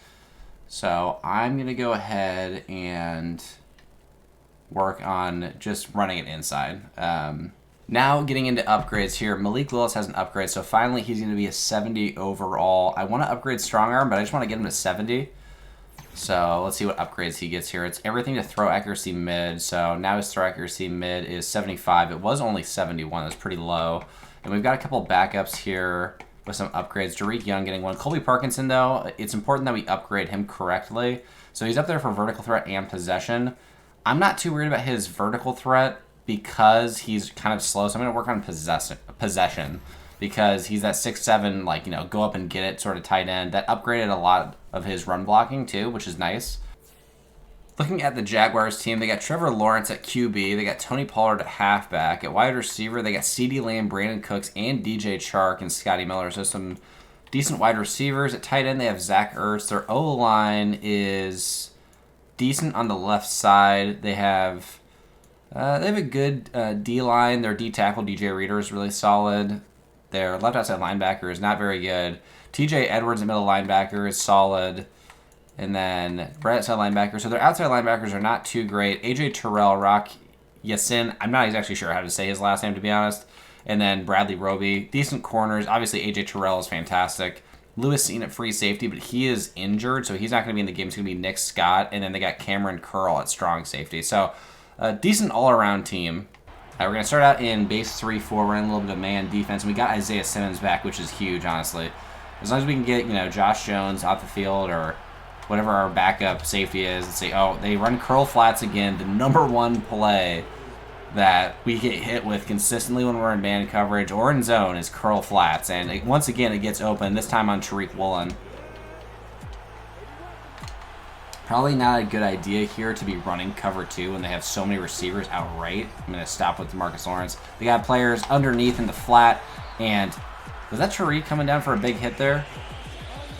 So I'm going to go ahead and work on just running it inside. Now getting into upgrades here, Malik Willis has an upgrade, so finally he's going to be a 70 overall. I want to upgrade strong arm, but I just want to get him to 70. So let's see what upgrades he gets here. It's everything to throw accuracy mid, so now his throw accuracy mid is 75. It was only 71, that's pretty low. And we've got a couple backups here with some upgrades. Jariq Young getting one. Colby Parkinson, though, it's important that we upgrade him correctly. So he's up there for vertical threat and possession. I'm not too worried about his vertical threat because he's kind of slow, so I'm going to work on possession because he's that 6'7", like, go up and get it sort of tight end. That upgraded a lot of his run blocking, too, which is nice. Looking at the Jaguars team, they got Trevor Lawrence at QB. They got Tony Pollard at halfback. At wide receiver, they got CeeDee Lamb, Brandon Cooks, and DJ Chark and Scotty Miller. So some decent wide receivers. At tight end, they have Zach Ertz. Their O-line is decent on the left side. They have a good D-line. Their D-tackle, DJ Reader, is really solid. Their left outside linebacker is not very good. TJ Edwards, the middle linebacker, is solid. And then right outside linebacker. So their outside linebackers are not too great. AJ Terrell, Rock Yasin. I'm not exactly sure how to say his last name, to be honest. And then Bradley Roby. Decent corners. Obviously, AJ Terrell is fantastic. Lewis Seen at free safety, but he is injured, so he's not going to be in the game. It's going to be Nick Scott. And then they got Cameron Curl at strong safety. So a decent all-around team. We're going to start out in base 3-4, running a little bit of man defense. And we got Isaiah Simmons back, which is huge, honestly. As long as we can get, Josh Jones off the field or whatever our backup safety is, and say, oh, they run curl flats again. The number one play that we get hit with consistently when we're in man coverage or in zone is curl flats. And once again, it gets open, this time on Tariq Woolen. Probably not a good idea here to be running cover 2 when they have so many receivers outright. I'm going to stop with DeMarcus Lawrence. They got players underneath in the flat, and was that Tariq coming down for a big hit there?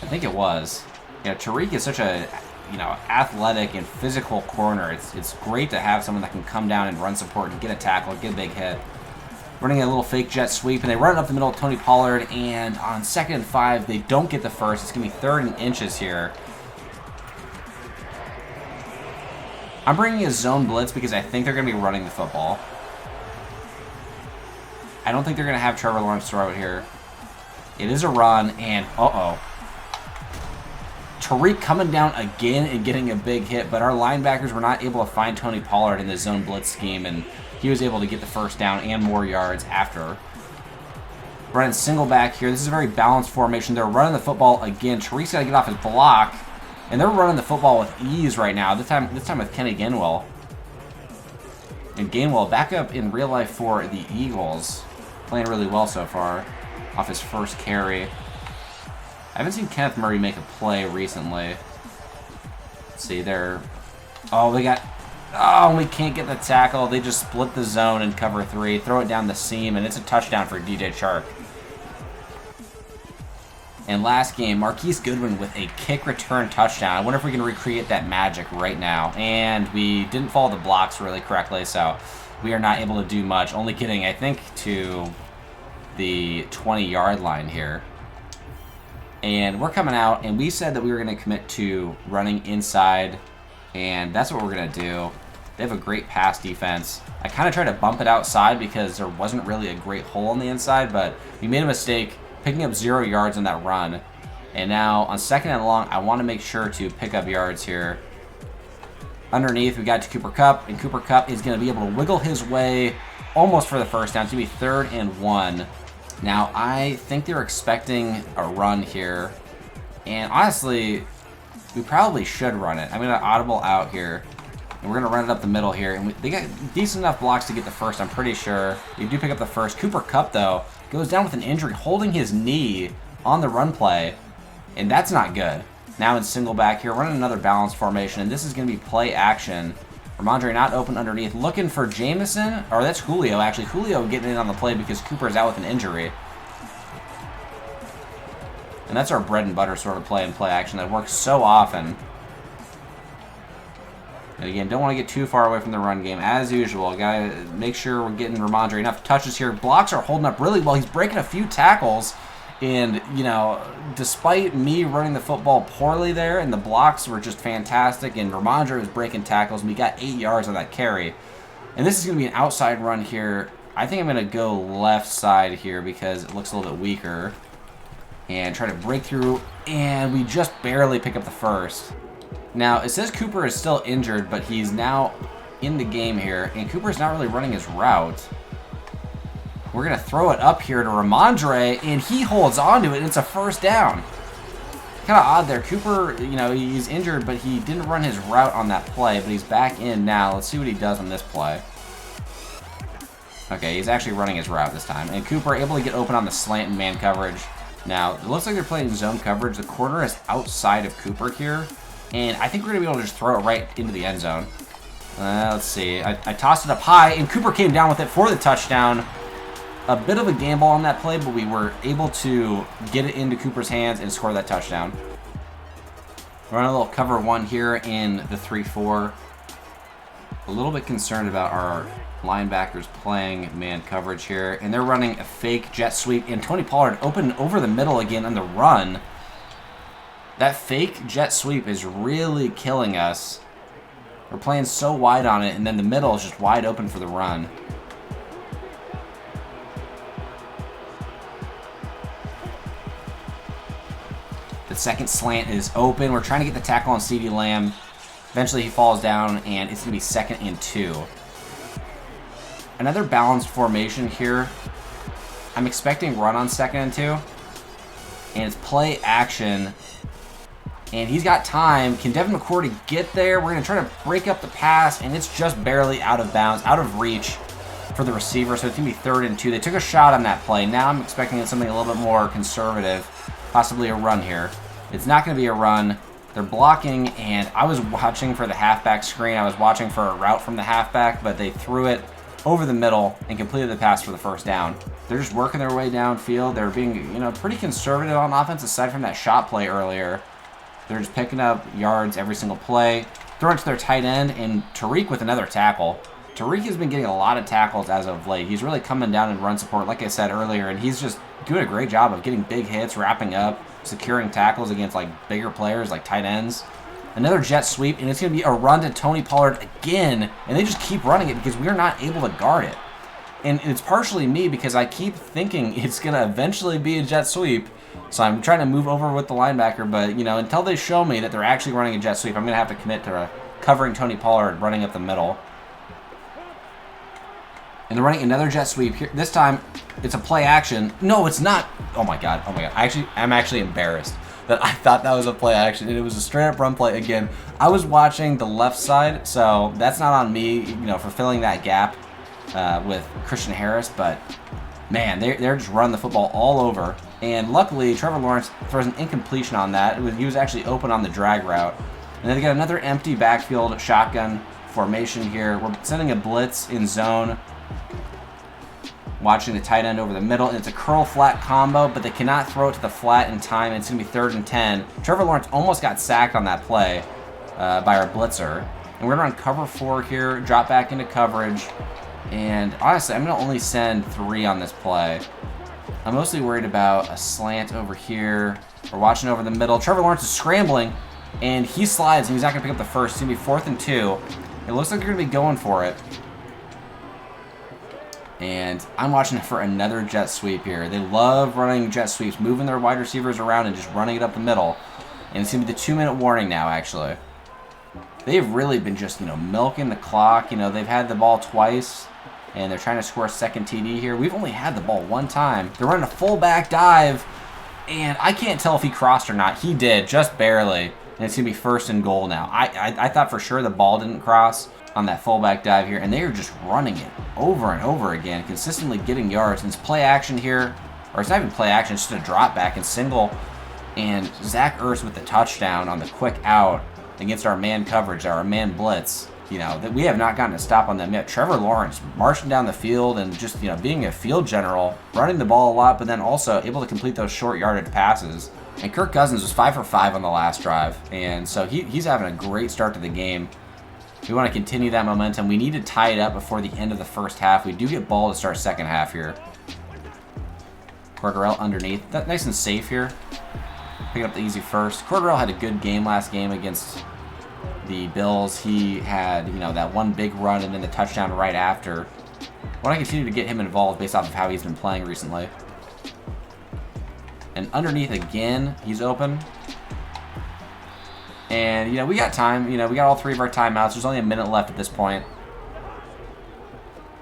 I think it was. Tariq is such a, athletic and physical corner. It's great to have someone that can come down and run support and get a tackle, get a big hit. Running a little fake jet sweep, and they run it up the middle of Tony Pollard, and on 2nd and 5, they don't get the first. It's going to be 3rd and inches here. I'm bringing a zone blitz because I think they're going to be running the football. I don't think they're going to have Trevor Lawrence throw it here. It is a run, and Tariq coming down again and getting a big hit, but our linebackers were not able to find Tony Pollard in the zone blitz scheme, and he was able to get the first down and more yards after. Running single back here. This is a very balanced formation. They're running the football again. Tariq's got to get off his block, and they're running the football with ease right now. This time with Kenny Gainwell. And Gainwell back up in real life for the Eagles. Playing really well so far off his first carry. I haven't seen Kenneth Murray make a play recently. Let's see, we can't get the tackle. They just split the zone in cover 3, throw it down the seam, and it's a touchdown for DJ Chark. And last game, Marquise Goodwin with a kick return touchdown. I wonder if we can recreate that magic right now. And we didn't follow the blocks really correctly, so we are not able to do much. Only getting, I think, to the 20-yard line here. And we're coming out, and we said that we were going to commit to running inside, and that's what we're going to do. They have a great pass defense. I kind of tried to bump it outside because there wasn't really a great hole on the inside, but we made a mistake picking up 0 yards on that run. And now on 2nd and long, I want to make sure to pick up yards here. Underneath, we got to Cooper Kupp, and Cooper Kupp is going to be able to wiggle his way almost for the first down. It's going to be 3rd and 1. Now, I think they're expecting a run here, and honestly, we probably should run it. I'm going to audible out here, and we're going to run it up the middle here, and they got decent enough blocks to get the first, I'm pretty sure. They do pick up the first. Cooper Kupp, though, goes down with an injury, holding his knee on the run play, and that's not good. Now in single back here, running another balanced formation, and this is going to be play action. Ramondre not open underneath, looking for Jamison, or that's Julio, actually. Julio getting in on the play because Cooper's out with an injury. And that's our bread and butter sort of play and play action that works so often. And again, don't want to get too far away from the run game. As usual, got to make sure we're getting Ramondre enough touches here. Blocks are holding up really well. He's breaking a few tackles. And, despite me running the football poorly there, and the blocks were just fantastic, and Ramondre was breaking tackles, and we got 8 yards on that carry. And this is going to be an outside run here. I think I'm going to go left side here because it looks a little bit weaker. And try to break through, and we just barely pick up the first. Now, it says Cooper is still injured, but he's now in the game here, and Cooper's not really running his route. We're going to throw it up here to Ramondre, and he holds on to it, and it's a first down. Kind of odd there. Cooper, you know, he's injured, but he didn't run his route on that play, but he's back in now. Let's see what he does on this play. Okay, he's actually running his route this time, and Cooper able to get open on the slant and man coverage. Now, it looks like they're playing zone coverage. The corner is outside of Cooper here, and I think we're going to be able to just throw it right into the end zone. Let's see. I tossed it up high, and Cooper came down with it for the touchdown. A bit of a gamble on that play, but we were able to get it into Cooper's hands and score that touchdown. We're on a little cover one here in the 3-4. A little bit concerned about our linebackers playing man coverage here, and they're running a fake jet sweep, and Tony Pollard open over the middle again on the run. That fake jet sweep is really killing us. We're playing so wide on it, and then the middle is just wide open for the run. The second slant is open. We're trying to get the tackle on CeeDee Lamb. Eventually he falls down, and it's going to be 2nd and 2. Another balanced formation here. I'm expecting run on 2nd and 2. And it's play action. And he's got time. Can Devin McCourty get there? We're going to try to break up the pass, and it's just barely out of bounds, out of reach for the receiver. So it's going to be 3rd and 2. They took a shot on that play. Now I'm expecting something a little bit more conservative. Possibly a run here. It's not going to be a run. They're blocking, and I was watching for the halfback screen. I was watching for a route from the halfback, but they threw it over the middle and completed the pass for the first down. They're just working their way downfield. They're being, you know, pretty conservative on offense aside from that shot play earlier. They're just picking up yards every single play. Throwing to their tight end, and Tariq with another tackle. Tariq has been getting a lot of tackles as of late. He's really coming down in run support, like I said earlier, and he's just doing a great job of getting big hits, wrapping up, securing tackles against like bigger players like tight ends. Another jet sweep, and it's going to be a run to Tony Pollard again, and they just keep running it because we're not able to guard it. And it's partially me because I keep thinking it's going to eventually be a jet sweep, so I'm trying to move over with the linebacker, but you know, until they show me that they're actually running a jet sweep, I'm going to have to commit to covering Tony Pollard, running up the middle. And they're running another jet sweep here. This time, it's a play action. No, it's not. Oh my god. Oh my god. I'm actually embarrassed that I thought that was a play action, and it was a straight up run play again. I was watching the left side, so that's not on me, you know, for filling that gap with Christian Harris. But man, they're just running the football all over. And luckily, Trevor Lawrence throws an incompletion on that. He was actually open on the drag route. And then they got another empty backfield shotgun formation here. We're sending a blitz in zone. Watching the tight end over the middle, and it's a curl flat combo, but they cannot throw it to the flat in time, and it's going to be 3rd and 10. Trevor Lawrence almost got sacked on that play by our blitzer. And we're going to run cover 4 here, drop back into coverage, and honestly, I'm going to only send 3 on this play. I'm mostly worried about a slant over here. We're watching over the middle. Trevor Lawrence is scrambling, and he slides, and he's not going to pick up the first. It's going to be 4th and 2. It looks like they're going to be going for it. And I'm watching for another jet sweep here. They love running jet sweeps, moving their wide receivers around and just running it up the middle. And it's going to be the 2-minute warning now, actually. They've really been just, you know, milking the clock. You know, they've had the ball twice, and they're trying to score a second TD here. We've only had the ball one time. They're running a fullback dive, and I can't tell if he crossed or not. He did, just barely. And it's going to be 1st and goal now. I thought for sure the ball didn't cross on that fullback dive here, and they are just running it over and over again, consistently getting yards. And it's play action here, or it's not even play action, it's just a drop back and single. And Zach Ertz with the touchdown on the quick out against our man coverage, our man blitz. You know, that we have not gotten a stop on them yet. Trevor Lawrence marching down the field and just, you know, being a field general, running the ball a lot, but then also able to complete those short yardage passes. And Kirk Cousins was 5 for 5 on the last drive, and so he's having a great start to the game. We want to continue that momentum. We need to tie it up before the end of the first half. We do get ball to start second half here. Cordarrelle underneath. That nice and safe here. Picking up the easy first. Cordarrelle had a good game last game against the Bills. He had, you know, that one big run and then the touchdown right after. want to continue to get him involved based off of how he's been playing recently. And underneath again, he's open. And, you know, we got time. You know, we got all 3 of our timeouts. There's only a minute left at this point.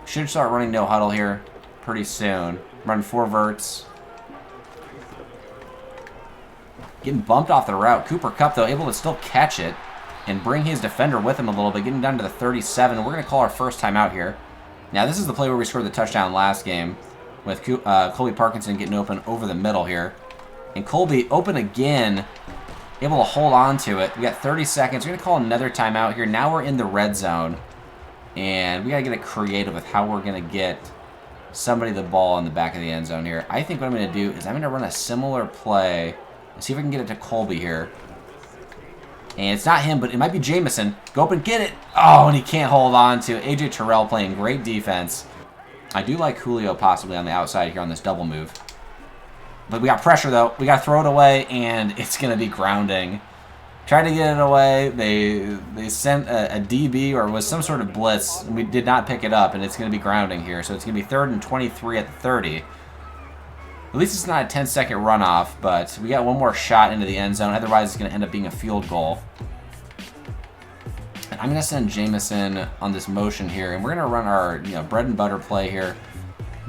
Should start running no huddle here pretty soon. Run 4 verts. Getting bumped off the route. Cooper Kupp, though, able to still catch it and bring his defender with him a little bit, getting down to the 37. We're going to call our first timeout here. Now, this is the play where we scored the touchdown last game with Colby Parkinson getting open over the middle here. And Colby open again, able to hold on to it. We got 30 seconds. We're going to call another timeout here. Now we're in the red zone. And we got to get it creative with how we're going to get somebody the ball in the back of the end zone here. I think what I'm going to do is I'm going to run a similar play. Let's see if I can get it to Colby here. And it's not him, but it might be Jamison. Go up and get it. Oh, and he can't hold on to it. A.J. Terrell playing great defense. I do like Julio possibly on the outside here on this double move. But we got pressure, though. We got to throw it away, and it's going to be grounding. Tried to get it away. They sent a DB or was some sort of blitz, and we did not pick it up, and it's going to be grounding here. So it's going to be 3rd and 23 at the 30. At least it's not a 10-second runoff, but we got one more shot into the end zone. Otherwise, it's going to end up being a field goal. And I'm going to send Jamison on this motion here, and we're going to run our bread and butter play here.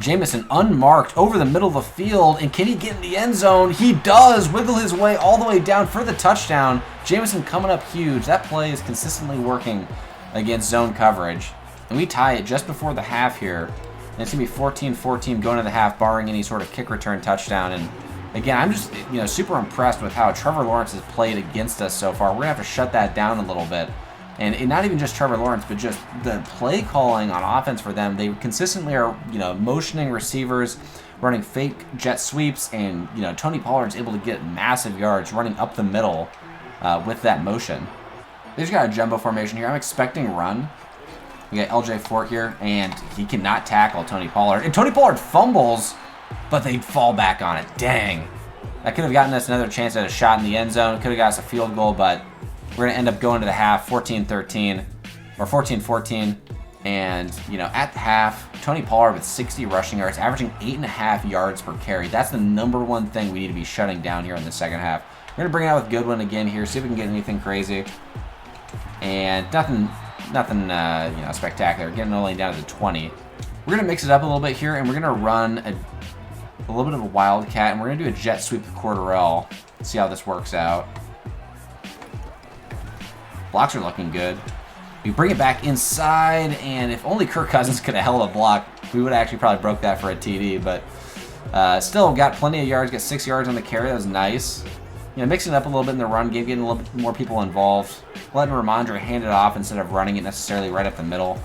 Jamison unmarked over the middle of the field, and can he get in the end zone? He does! Wiggle his way all the way down for the touchdown. Jamison coming up huge. That play is consistently working against zone coverage. And we tie it just before the half here. And it's going to be 14-14 going to the half, barring any sort of kick return touchdown. And again, I'm just super impressed with how Trevor Lawrence has played against us so far. We're going to have to shut that down a little bit. And not even just Trevor Lawrence, but just the play calling on offense for them. They consistently are, motioning receivers, running fake jet sweeps, and, Tony Pollard's able to get massive yards running up the middle with that motion. They just got a jumbo formation here. I'm expecting run. We got LJ Fort here, and he cannot tackle Tony Pollard. And Tony Pollard fumbles, but they fall back on it. Dang. That could have gotten us another chance at a shot in the end zone. Could have got us a field goal, but we're going to end up going to the half 14-13 or 14-14. And, at the half, Tony Pollard with 60 rushing yards, averaging 8.5 yards per carry. That's the #1 thing we need to be shutting down here in the second half. We're going to bring it out with Goodwin again here, see if we can get anything crazy. And nothing spectacular. Getting only down to the 20. We're going to mix it up a little bit here, and we're going to run a little bit of a wildcat, and we're going to do a jet sweep with Cordarrelle. See how this works out. Blocks are looking good. We bring it back inside, and if only Kirk Cousins could have held a block, we would have actually probably broke that for a TD, but still got plenty of yards, got 6 yards on the carry. That was nice. Mixing it up a little bit in the run game, getting a little bit more people involved, letting Ramondre hand it off instead of running it necessarily right up the middle.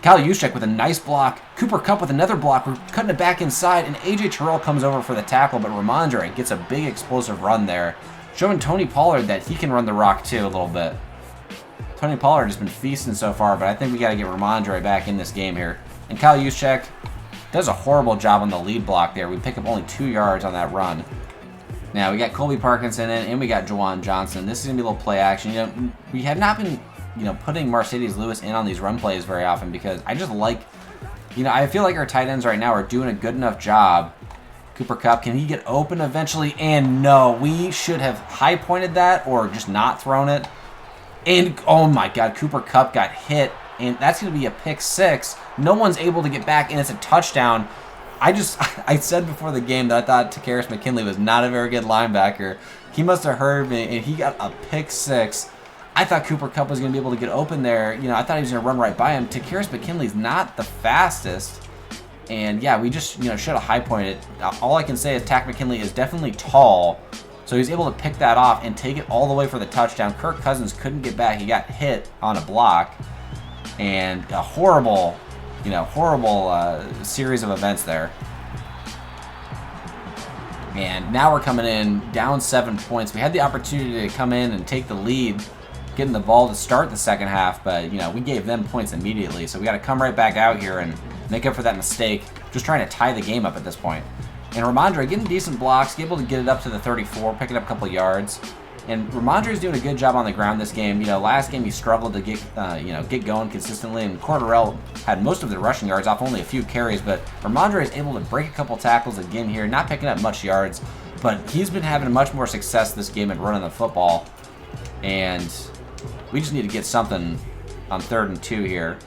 Kyle Juszczyk with a nice block. Cooper Kupp with another block. We're cutting it back inside, and A.J. Terrell comes over for the tackle, but Ramondre gets a big explosive run there, showing Tony Pollard that he can run the rock too a little bit. Tony Pollard has been feasting so far, but I think we got to get Ramondre back in this game here. And Kyle Juszczyk does a horrible job on the lead block there. We pick up only 2 yards on that run. Now, we got Colby Parkinson in, and we got Juwan Johnson. This is going to be a little play action. We have not been, putting Mercedes Lewis in on these run plays very often because I just like, I feel like our tight ends right now are doing a good enough job. Cooper Kupp, can he get open eventually? And no, we should have high-pointed that or just not thrown it. And, oh my God, Cooper Kupp got hit, and that's going to be a pick 6. No one's able to get back, and it's a touchdown. I said before the game that I thought Takkarist McKinley was not a very good linebacker. He must have heard me, and he got a pick 6. I thought Cooper Kupp was going to be able to get open there. I thought he was going to run right by him. Takkarist McKinley's not the fastest. And, yeah, we just, should have high-pointed. All I can say is Tack McKinley is definitely tall, so he's able to pick that off and take it all the way for the touchdown. Kirk Cousins couldn't get back. He got hit on a block. And a horrible series of events there. And now we're coming in down 7 points. We had the opportunity to come in and take the lead, getting the ball to start the second half, but, we gave them points immediately. So we got to come right back out here and make up for that mistake, just trying to tie the game up at this point. And Ramondre getting decent blocks, able to get it up to the 34, picking up a couple yards. And Ramondre's doing a good job on the ground this game. You know, last game he struggled to get get going consistently, and Cordarrelle had most of the rushing yards off only a few carries. But Ramondre is able to break a couple tackles again here, not picking up much yards, but he's been having much more success this game at running the football. And we just need to get something on 3rd and 2 here.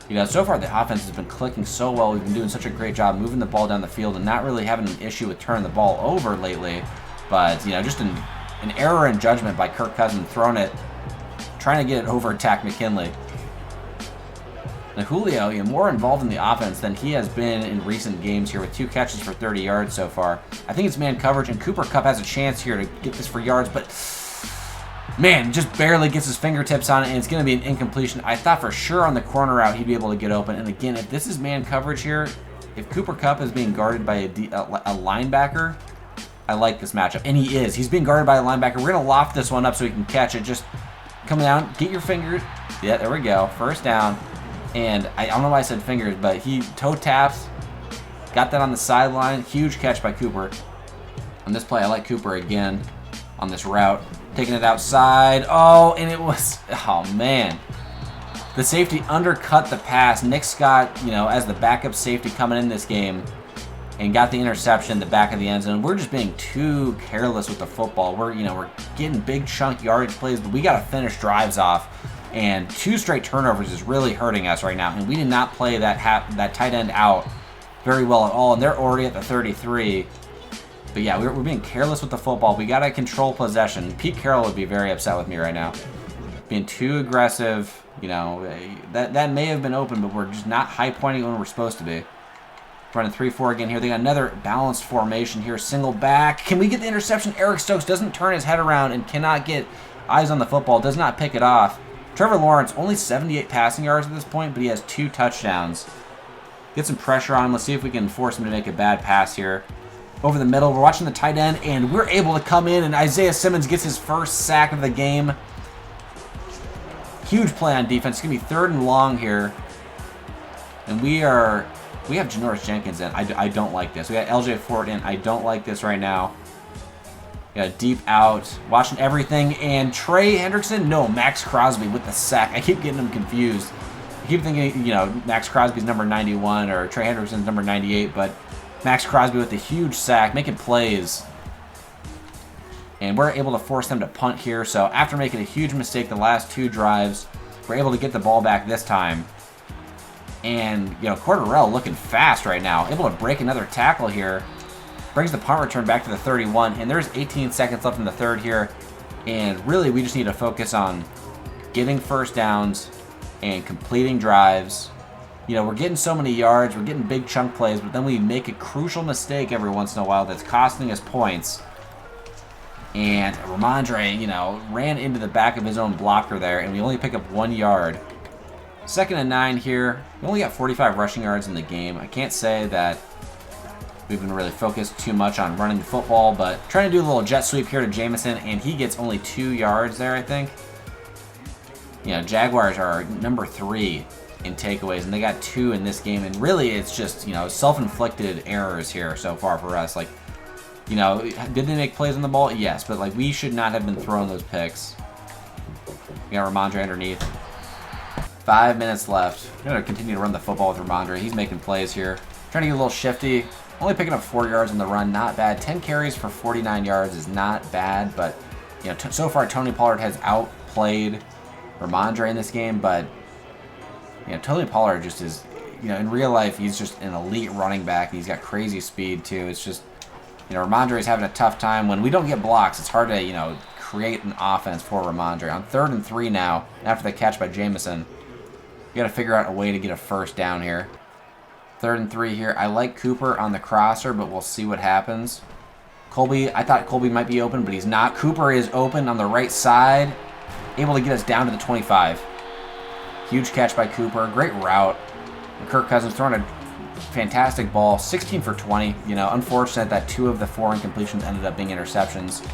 You know, so far the offense has been clicking so well. We've been doing such a great job moving the ball down the field and not really having an issue with turning the ball over lately. But, you know, just an error in judgment by Kirk Cousins, throwing it, trying to get it over attack McKinley. Now Julio, you know, more involved in the offense than he has been in recent games here with 2 catches for 30 yards so far. I think it's man coverage, and Cooper Kupp has a chance here to get this for yards, but man, just barely gets his fingertips on it, and it's going to be an incompletion. I thought for sure on the corner route he'd be able to get open, and again, if this is man coverage here, if Cooper Kupp is being guarded by a linebacker, I like this matchup, and he is. He's being guarded by a linebacker. We're going to loft this one up so he can catch it. Just come down, get your fingers. Yeah, there we go. First down. And I don't know why I said fingers, but he toe taps. Got that on the sideline. Huge catch by Cooper. On this play, I like Cooper again on this route. Taking it outside. Oh, and it was, oh man. The safety undercut the pass. Nick Scott, you know, as the backup safety coming in this game, and got the interception in the back of the end zone. We're just being too careless with the football. We're getting big chunk yardage plays, but we got to finish drives off. And 2 straight turnovers is really hurting us right now. And we did not play that tight end out very well at all. And they're already at the 33. But yeah, we're being careless with the football. We got to control possession. Pete Carroll would be very upset with me right now. Being too aggressive, you know, that may have been open, but we're just not high pointing when we're supposed to be. Running 3-4 again here. They got another balanced formation here. Single back. Can we get the interception? Eric Stokes doesn't turn his head around and cannot get eyes on the football. Does not pick it off. Trevor Lawrence, only 78 passing yards at this point, but he has 2 touchdowns. Get some pressure on him. Let's see if we can force him to make a bad pass here. Over the middle. We're watching the tight end, and we're able to come in, and Isaiah Simmons gets his first sack of the game. Huge play on defense. It's going to be 3rd and long here. And we have Janoris Jenkins in. I don't like this. We got LJ Fort in. I don't like this right now. We got deep out. Watching everything. And Trey Hendrickson? No, Max Crosby with the sack. I keep getting them confused. I keep thinking, you know, Max Crosby's number 91 or Trey Hendrickson's number 98, but Max Crosby with the huge sack, making plays. And we're able to force them to punt here. So after making a huge mistake the last 2 drives, we're able to get the ball back this time. And, you know, Cordarrelle looking fast right now. Able to break another tackle here. Brings the punt return back to the 31. And there's 18 seconds left in the 3rd here. And really, we just need to focus on getting first downs and completing drives. You know, we're getting so many yards. We're getting big chunk plays. But then we make a crucial mistake every once in a while that's costing us points. And Ramondre, you know, ran into the back of his own blocker there. And we only pick up 1 yard. 2nd and 9 here. We only got 45 rushing yards in the game. I can't say that we've been really focused too much on running the football, but trying to do a little jet sweep here to Jamison, and he gets only 2 yards there, I think. You know, Jaguars are number 3 in takeaways, and they got 2 in this game, and really it's just, you know, self-inflicted errors here so far for us. Like, you know, did they make plays on the ball? Yes, but, like, we should not have been throwing those picks. We got Ramondre underneath. 5 minutes left. We're going to continue to run the football with Ramondre. He's making plays here. Trying to get a little shifty. Only picking up 4 yards on the run. Not bad. 10 carries for 49 yards is not bad. But, you know, so far Tony Pollard has outplayed Ramondre in this game. But, you know, Tony Pollard just is, you know, in real life, he's just an elite running back. And he's got crazy speed, too. It's just, you know, Ramondre is having a tough time. When we don't get blocks, it's hard to, you know, create an offense for Ramondre. On 3rd and 3 now, after the catch by Jamison. We got to figure out a way to get a first down here. 3rd and 3 here. I like Cooper on the crosser, but we'll see what happens. Colby, I thought Colby might be open, but he's not. Cooper is open on the right side. Able to get us down to the 25. Huge catch by Cooper. Great route. And Kirk Cousins throwing a fantastic ball. 16 for 20. You know, unfortunate that 2 of the 4 incompletions ended up being interceptions.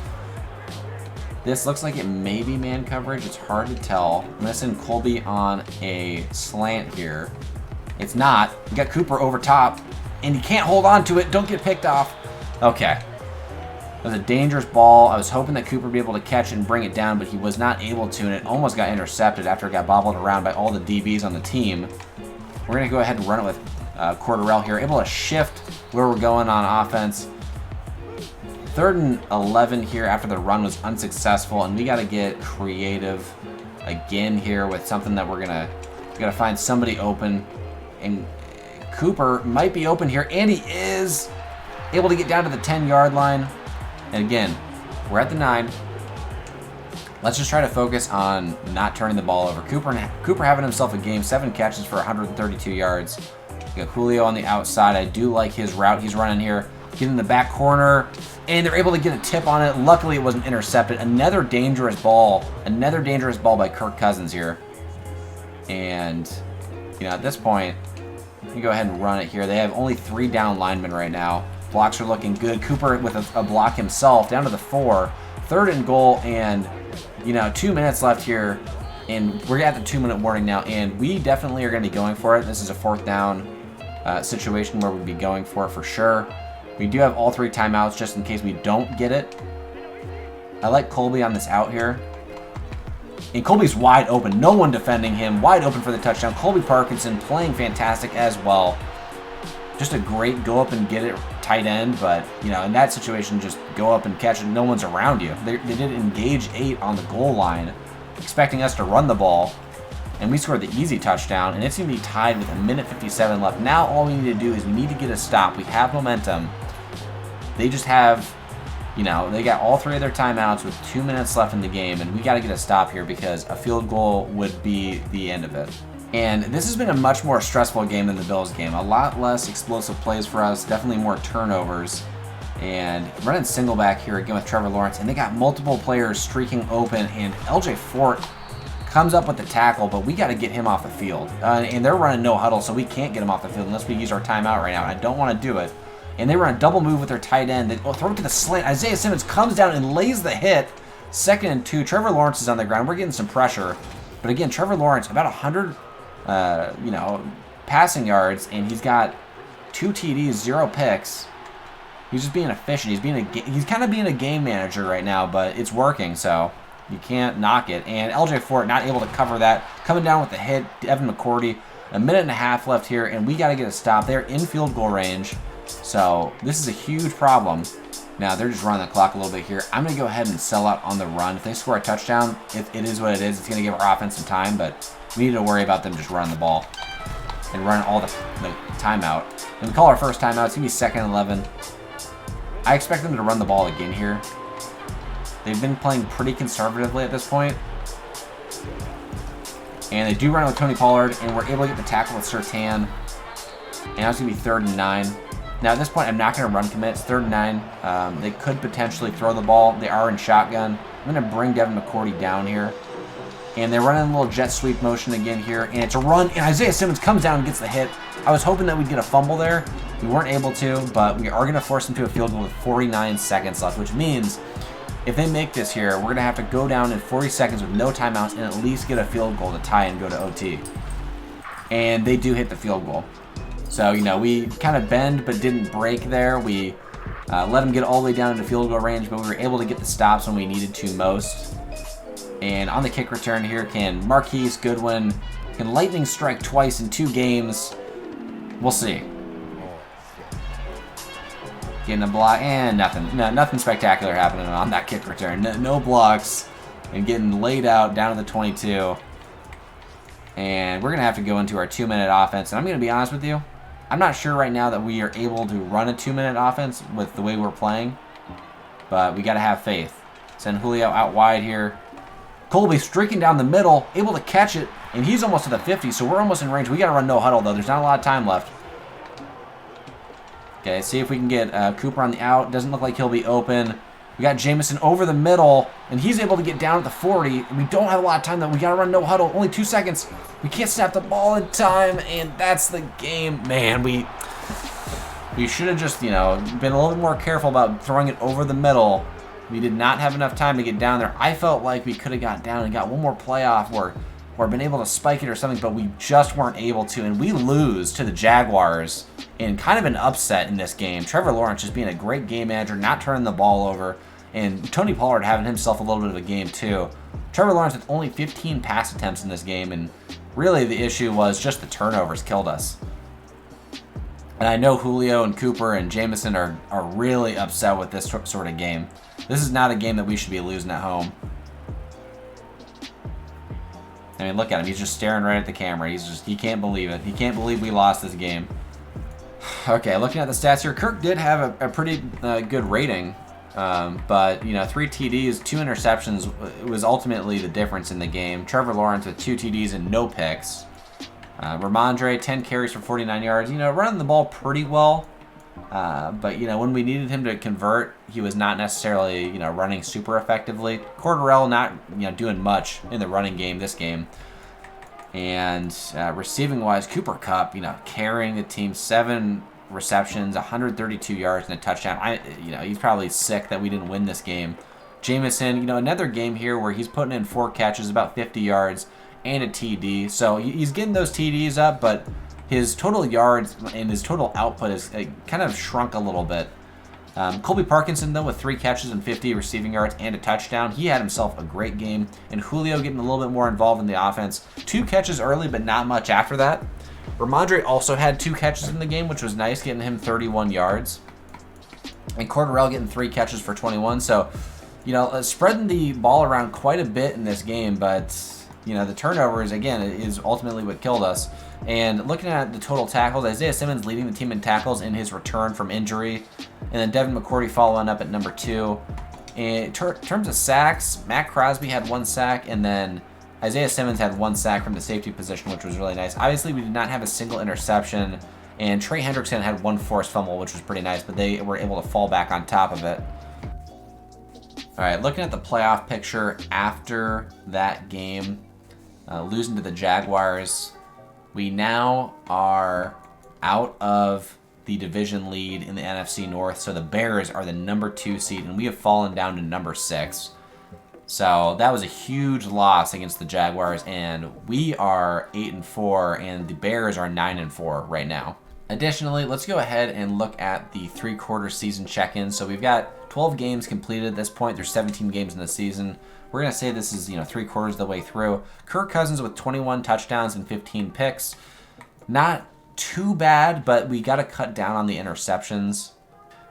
This looks like it may be man coverage. It's hard to tell. I'm going to send Colby on a slant here. It's not. We got Cooper over top, and he can't hold on to it. Don't get picked off. Okay. It was a dangerous ball. I was hoping that Cooper would be able to catch it and bring it down, but he was not able to, and it almost got intercepted after it got bobbled around by all the DBs on the team. We're going to go ahead and run it with Cordarrelle here, able to shift where we're going on offense. 3rd and 11 here after the run was unsuccessful, and we got to get creative again here with something that we got to find somebody open, and Cooper might be open here, and he is able to get down to the 10-yard line. And again, we're at the 9. Let's just try to focus on not turning the ball over. Cooper having himself a game, 7 catches for 132 yards. We got Julio on the outside. I do like his route he's running here. Get in the back corner, and they're able to get a tip on it. Luckily, it wasn't intercepted. Another dangerous ball by Kirk Cousins here. And, at this point, you can go ahead and run it here. They have only 3 down linemen right now. Blocks are looking good. Cooper with a block himself down to the 4. 3rd and goal, and 2 minutes left here, and we're at the 2-minute warning now, and we definitely are going to be going for it. This is a 4th down situation where we'd be going for it for sure. We do have all 3 timeouts just in case we don't get it. I like Colby on this out here. And Colby's wide open. No one defending him. Wide open for the touchdown. Colby Parkinson playing fantastic as well. Just a great go up and get it tight end, but, in that situation, just go up and catch it. No one's around you. They did engage 8 on the goal line, expecting us to run the ball, and we scored the easy touchdown, and it's going to be tied with 1:57 left. Now all we need to do is we need to get a stop. We have momentum. They just have, they got all 3 of their timeouts with 2 minutes left in the game, and we got to get a stop here because a field goal would be the end of it. And this has been a much more stressful game than the Bills game. A lot less explosive plays for us, definitely more turnovers. And running single back here again with Trevor Lawrence, and they got multiple players streaking open, and LJ Fort comes up with the tackle, but we got to get him off the field. And they're running no huddle, so we can't get him off the field unless we use our timeout right now. I don't want to do it. And they run a double move with their tight end. They throw it to the slant. Isaiah Simmons comes down and lays the hit. 2nd and 2. Trevor Lawrence is on the ground. We're getting some pressure. But again, Trevor Lawrence, about 100 passing yards, and he's got 2 TDs, 0 picks. He's just being efficient. He's kind of being a game manager right now, but it's working, so you can't knock it. And LJ Fort not able to cover that. Coming down with the hit, Evan McCourty. 1.5 minutes left here, and we got to get a stop. They're in field goal range, so this is a huge problem. Now, they're just running the clock a little bit here. I'm going to go ahead and sell out on the run. If they score a touchdown, it is what it is. It's going to give our offense some time, but we need to worry about them just running the ball and run all the timeout. And we call our first timeout. It's going to be 2nd and 11. I expect them to run the ball again here. They've been playing pretty conservatively at this point. And they do run it with Tony Pollard, and we're able to get the tackle with Surtain. And now it's going to be 3rd and 9. Now, at this point, I'm not going to run commit. It's 3rd and 9. They could potentially throw the ball. They are in shotgun. I'm going to bring Devin McCourty down here. And they're running a little jet sweep motion again here. And it's a run, and Isaiah Simmons comes down and gets the hit. I was hoping that we'd get a fumble there. We weren't able to, but we are going to force them to a field goal with 49 seconds left, which means if they make this here, we're going to have to go down in 40 seconds with no timeouts and at least get a field goal to tie and go to OT. And they do hit the field goal. So, we kind of bend but didn't break there. We let them get all the way down into field goal range, but we were able to get the stops when we needed to most. And on the kick return here, can Marquise Goodwin, can lightning strike twice in 2 games? We'll see. Getting a block, and nothing spectacular happening on that kick return. No blocks, and getting laid out down to the 22. And we're going to have to go into our 2-minute offense. And I'm going to be honest with you, I'm not sure right now that we are able to run a 2-minute offense with the way we're playing, but we got to have faith. Send Julio out wide here. Colby streaking down the middle, able to catch it, and he's almost to the 50, so we're almost in range. We got to run no huddle, though. There's not a lot of time left. Okay, see if we can get Cooper on the out. Doesn't look like he'll be open. We got Jamison over the middle, and he's able to get down at the 40. We don't have a lot of time, though. We got to run no huddle. Only 2 seconds. We can't snap the ball in time, and that's the game. Man, we should have just, been a little bit more careful about throwing it over the middle. We did not have enough time to get down there. I felt like we could have got down and got one more play off where or been able to spike it or something, but we just weren't able to, and we lose to the Jaguars in kind of an upset in this game. Trevor Lawrence just being a great game manager, not turning the ball over, and Tony Pollard having himself a little bit of a game too. Trevor Lawrence with only 15 pass attempts in this game, and really the issue was just the turnovers killed us. And I know Julio and Cooper and Jameson are really upset with this sort of game. This is not a game that we should be losing at home. I mean, look at him. He's just staring right at the camera. He can't believe it. He can't believe we lost this game. Okay, looking at the stats here, Kirk did have a pretty good rating. But, 3 TDs, 2 interceptions was ultimately the difference in the game. Trevor Lawrence with 2 TDs and no picks. Ramondre, 10 carries for 49 yards. Running the ball pretty well. But, when we needed him to convert, he was not necessarily, running super effectively. Cordarrelle not, doing much in the running game this game. And receiving-wise, Cooper Kupp, carrying the team, 7 receptions, 132 yards, and a touchdown. He's probably sick that we didn't win this game. Jameson, another game here where he's putting in 4 catches, about 50 yards, and a TD. So he's getting those TDs up, but his total yards and his total output is kind of shrunk a little bit. Colby Parkinson, though, with 3 catches and 50 receiving yards and a touchdown. He had himself a great game. And Julio getting a little bit more involved in the offense. 2 catches early, but not much after that. Ramondre also had 2 catches in the game, which was nice, getting him 31 yards. And Cordarrelle getting 3 catches for 21. So, spreading the ball around quite a bit in this game, but, the turnovers, again, is ultimately what killed us. And looking at the total tackles, Isaiah Simmons leading the team in tackles in his return from injury. And then Devin McCourty following up at number 2. In terms of sacks, Matt Crosby had 1 sack, and then Isaiah Simmons had 1 sack from the safety position, which was really nice. Obviously, we did not have a single interception, and Trey Hendrickson had 1 forced fumble, which was pretty nice, but they were able to fall back on top of it. All right, looking at the playoff picture after that game, losing to the Jaguars, we now are out of the division lead in the NFC North, so the Bears are the number 2 seed, and we have fallen down to number 6. So that was a huge loss against the Jaguars, and we are 8-4, and the Bears are 9-4 right now. Additionally, let's go ahead and look at the 3-quarter season check-in. So we've got 12 games completed at this point. There's 17 games in the season. We're going to say this is, 3/4 of the way through. Kirk Cousins with 21 touchdowns and 15 picks. Not too bad, but we got to cut down on the interceptions.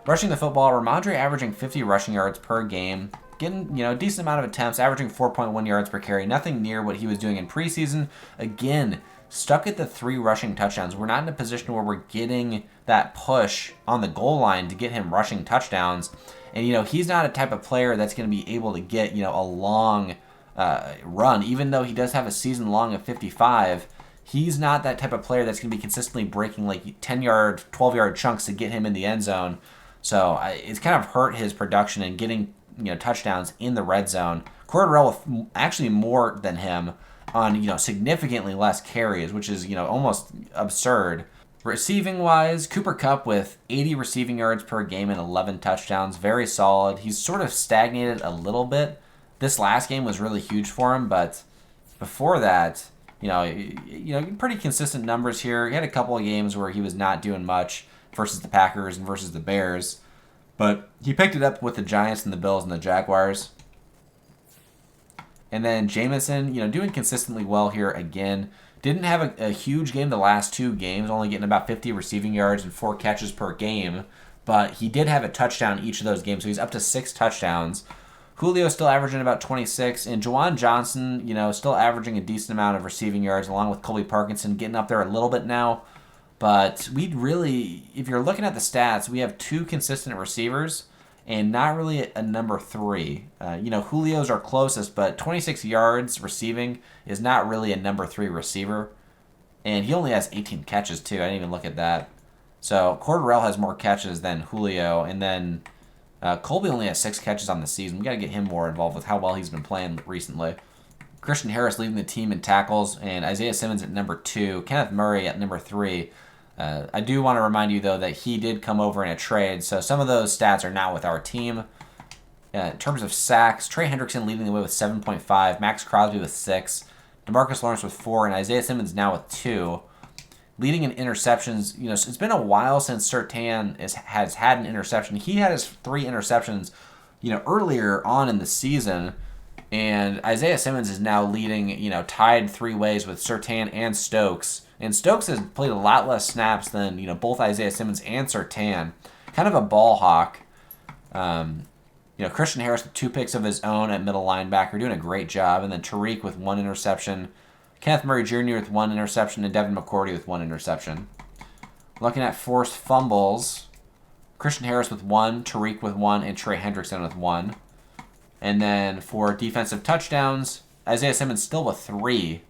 Rushing the football, Ramondre averaging 50 rushing yards per game. Getting, a decent amount of attempts, averaging 4.1 yards per carry. Nothing near what he was doing in preseason. Again, stuck at the 3 rushing touchdowns. We're not in a position where we're getting that push on the goal line to get him rushing touchdowns. And, he's not a type of player that's going to be able to get, a long run. Even though he does have a season long of 55, he's not that type of player that's going to be consistently breaking like 10-yard, 12-yard chunks to get him in the end zone. So it's kind of hurt his production and getting, touchdowns in the red zone. Cordarrelle with actually more than him on, significantly less carries, which is, almost absurd. Receiving wise, Cooper Kupp with 80 receiving yards per game and 11 touchdowns. Very solid. He's sort of stagnated a little bit. This last game was really huge for him, but before that, pretty consistent numbers here. He had a couple of games where he was not doing much versus the Packers and versus the Bears, but he picked it up with the Giants and the Bills and the Jaguars. And then Jameson, doing consistently well here again. Didn't have a huge game the last 2 games, only getting about 50 receiving yards and 4 catches per game. But he did have a touchdown each of those games, so he's up to 6 touchdowns. Julio still averaging about 26, and Juwan Johnson, still averaging a decent amount of receiving yards, along with Colby Parkinson getting up there a little bit now. But we really, if you're looking at the stats, we have 2 consistent receivers and not really a number 3. Julio's our closest, but 26 yards receiving is not really a number 3 receiver. And he only has 18 catches, too. I didn't even look at that. So Cordarrelle has more catches than Julio, and then Colby only has 6 catches on the season. We got to get him more involved with how well he's been playing recently. Christian Harris leading the team in tackles, and Isaiah Simmons at number 2. Kenneth Murray at number 3. I do want to remind you, though, that he did come over in a trade, so some of those stats are not with our team. In terms of sacks, Trey Hendrickson leading the way with 7.5, Max Crosby with 6, DeMarcus Lawrence with 4, and Isaiah Simmons now with 2. Leading in interceptions, it's been a while since Surtain has had an interception. He had his 3 interceptions, earlier on in the season, and Isaiah Simmons is now leading, tied 3 ways with Surtain and Stokes. And Stokes has played a lot less snaps than, both Isaiah Simmons and Surtain. Kind of a ball hawk. Christian Harris with 2 picks of his own at middle linebacker, doing a great job. And then Tariq with 1 interception. Kenneth Murray Jr. with 1 interception, and Devin McCourty with 1 interception. Looking at forced fumbles, Christian Harris with 1, Tariq with 1, and Trey Hendrickson with 1. And then for defensive touchdowns, Isaiah Simmons still with 3.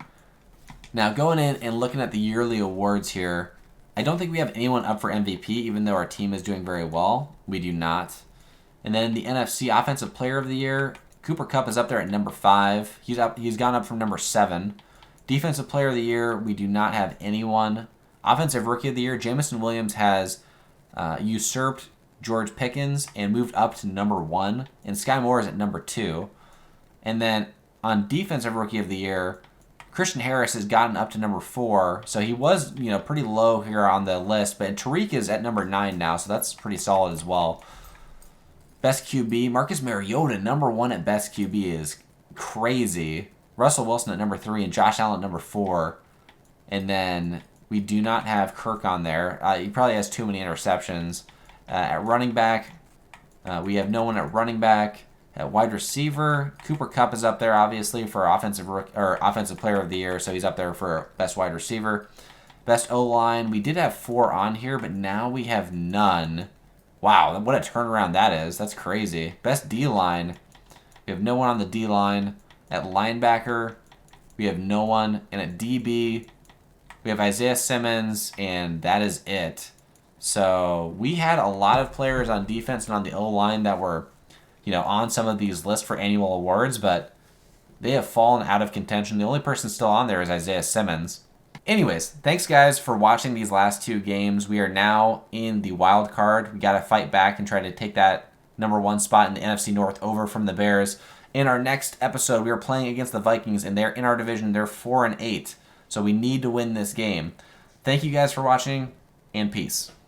Now, going in and looking at the yearly awards here, I don't think we have anyone up for MVP, even though our team is doing very well. We do not. And then the NFC Offensive Player of the Year, Cooper Kupp is up there at number 5. He's gone up from number 7. Defensive Player of the Year, we do not have anyone. Offensive Rookie of the Year, Jamison Williams has usurped George Pickens and moved up to number 1. And Sky Moore is at number 2. And then on Defensive Rookie of the Year, Christian Harris has gotten up to number 4. So he was, pretty low here on the list. But Tariq is at number 9 now, so that's pretty solid as well. Best QB, Marcus Mariota, number 1 at Best QB is crazy. Russell Wilson at number 3 and Josh Allen at number 4. And then we do not have Kirk on there. He probably has too many interceptions. At running back, we have no one at running back. At wide receiver, Cooper Kupp is up there, obviously, for offensive player of the year, so he's up there for best wide receiver. Best O-line, we did have 4 on here, but now we have none. Wow, what a turnaround that is. That's crazy. Best D-line, we have no one on the D-line. At linebacker, we have no one. And at DB, we have Isaiah Simmons, and that is it. So we had a lot of players on defense and on the O-line that were, on some of these lists for annual awards, but they have fallen out of contention. The only person still on there is Isaiah Simmons. Anyways, thanks guys for watching these last 2 games. We are now in the wild card. We got to fight back and try to take that number 1 spot in the NFC North over from the Bears. In our next episode, we are playing against the Vikings, and they're in our division. They're 4-8, so we need to win this game. Thank you guys for watching, and peace.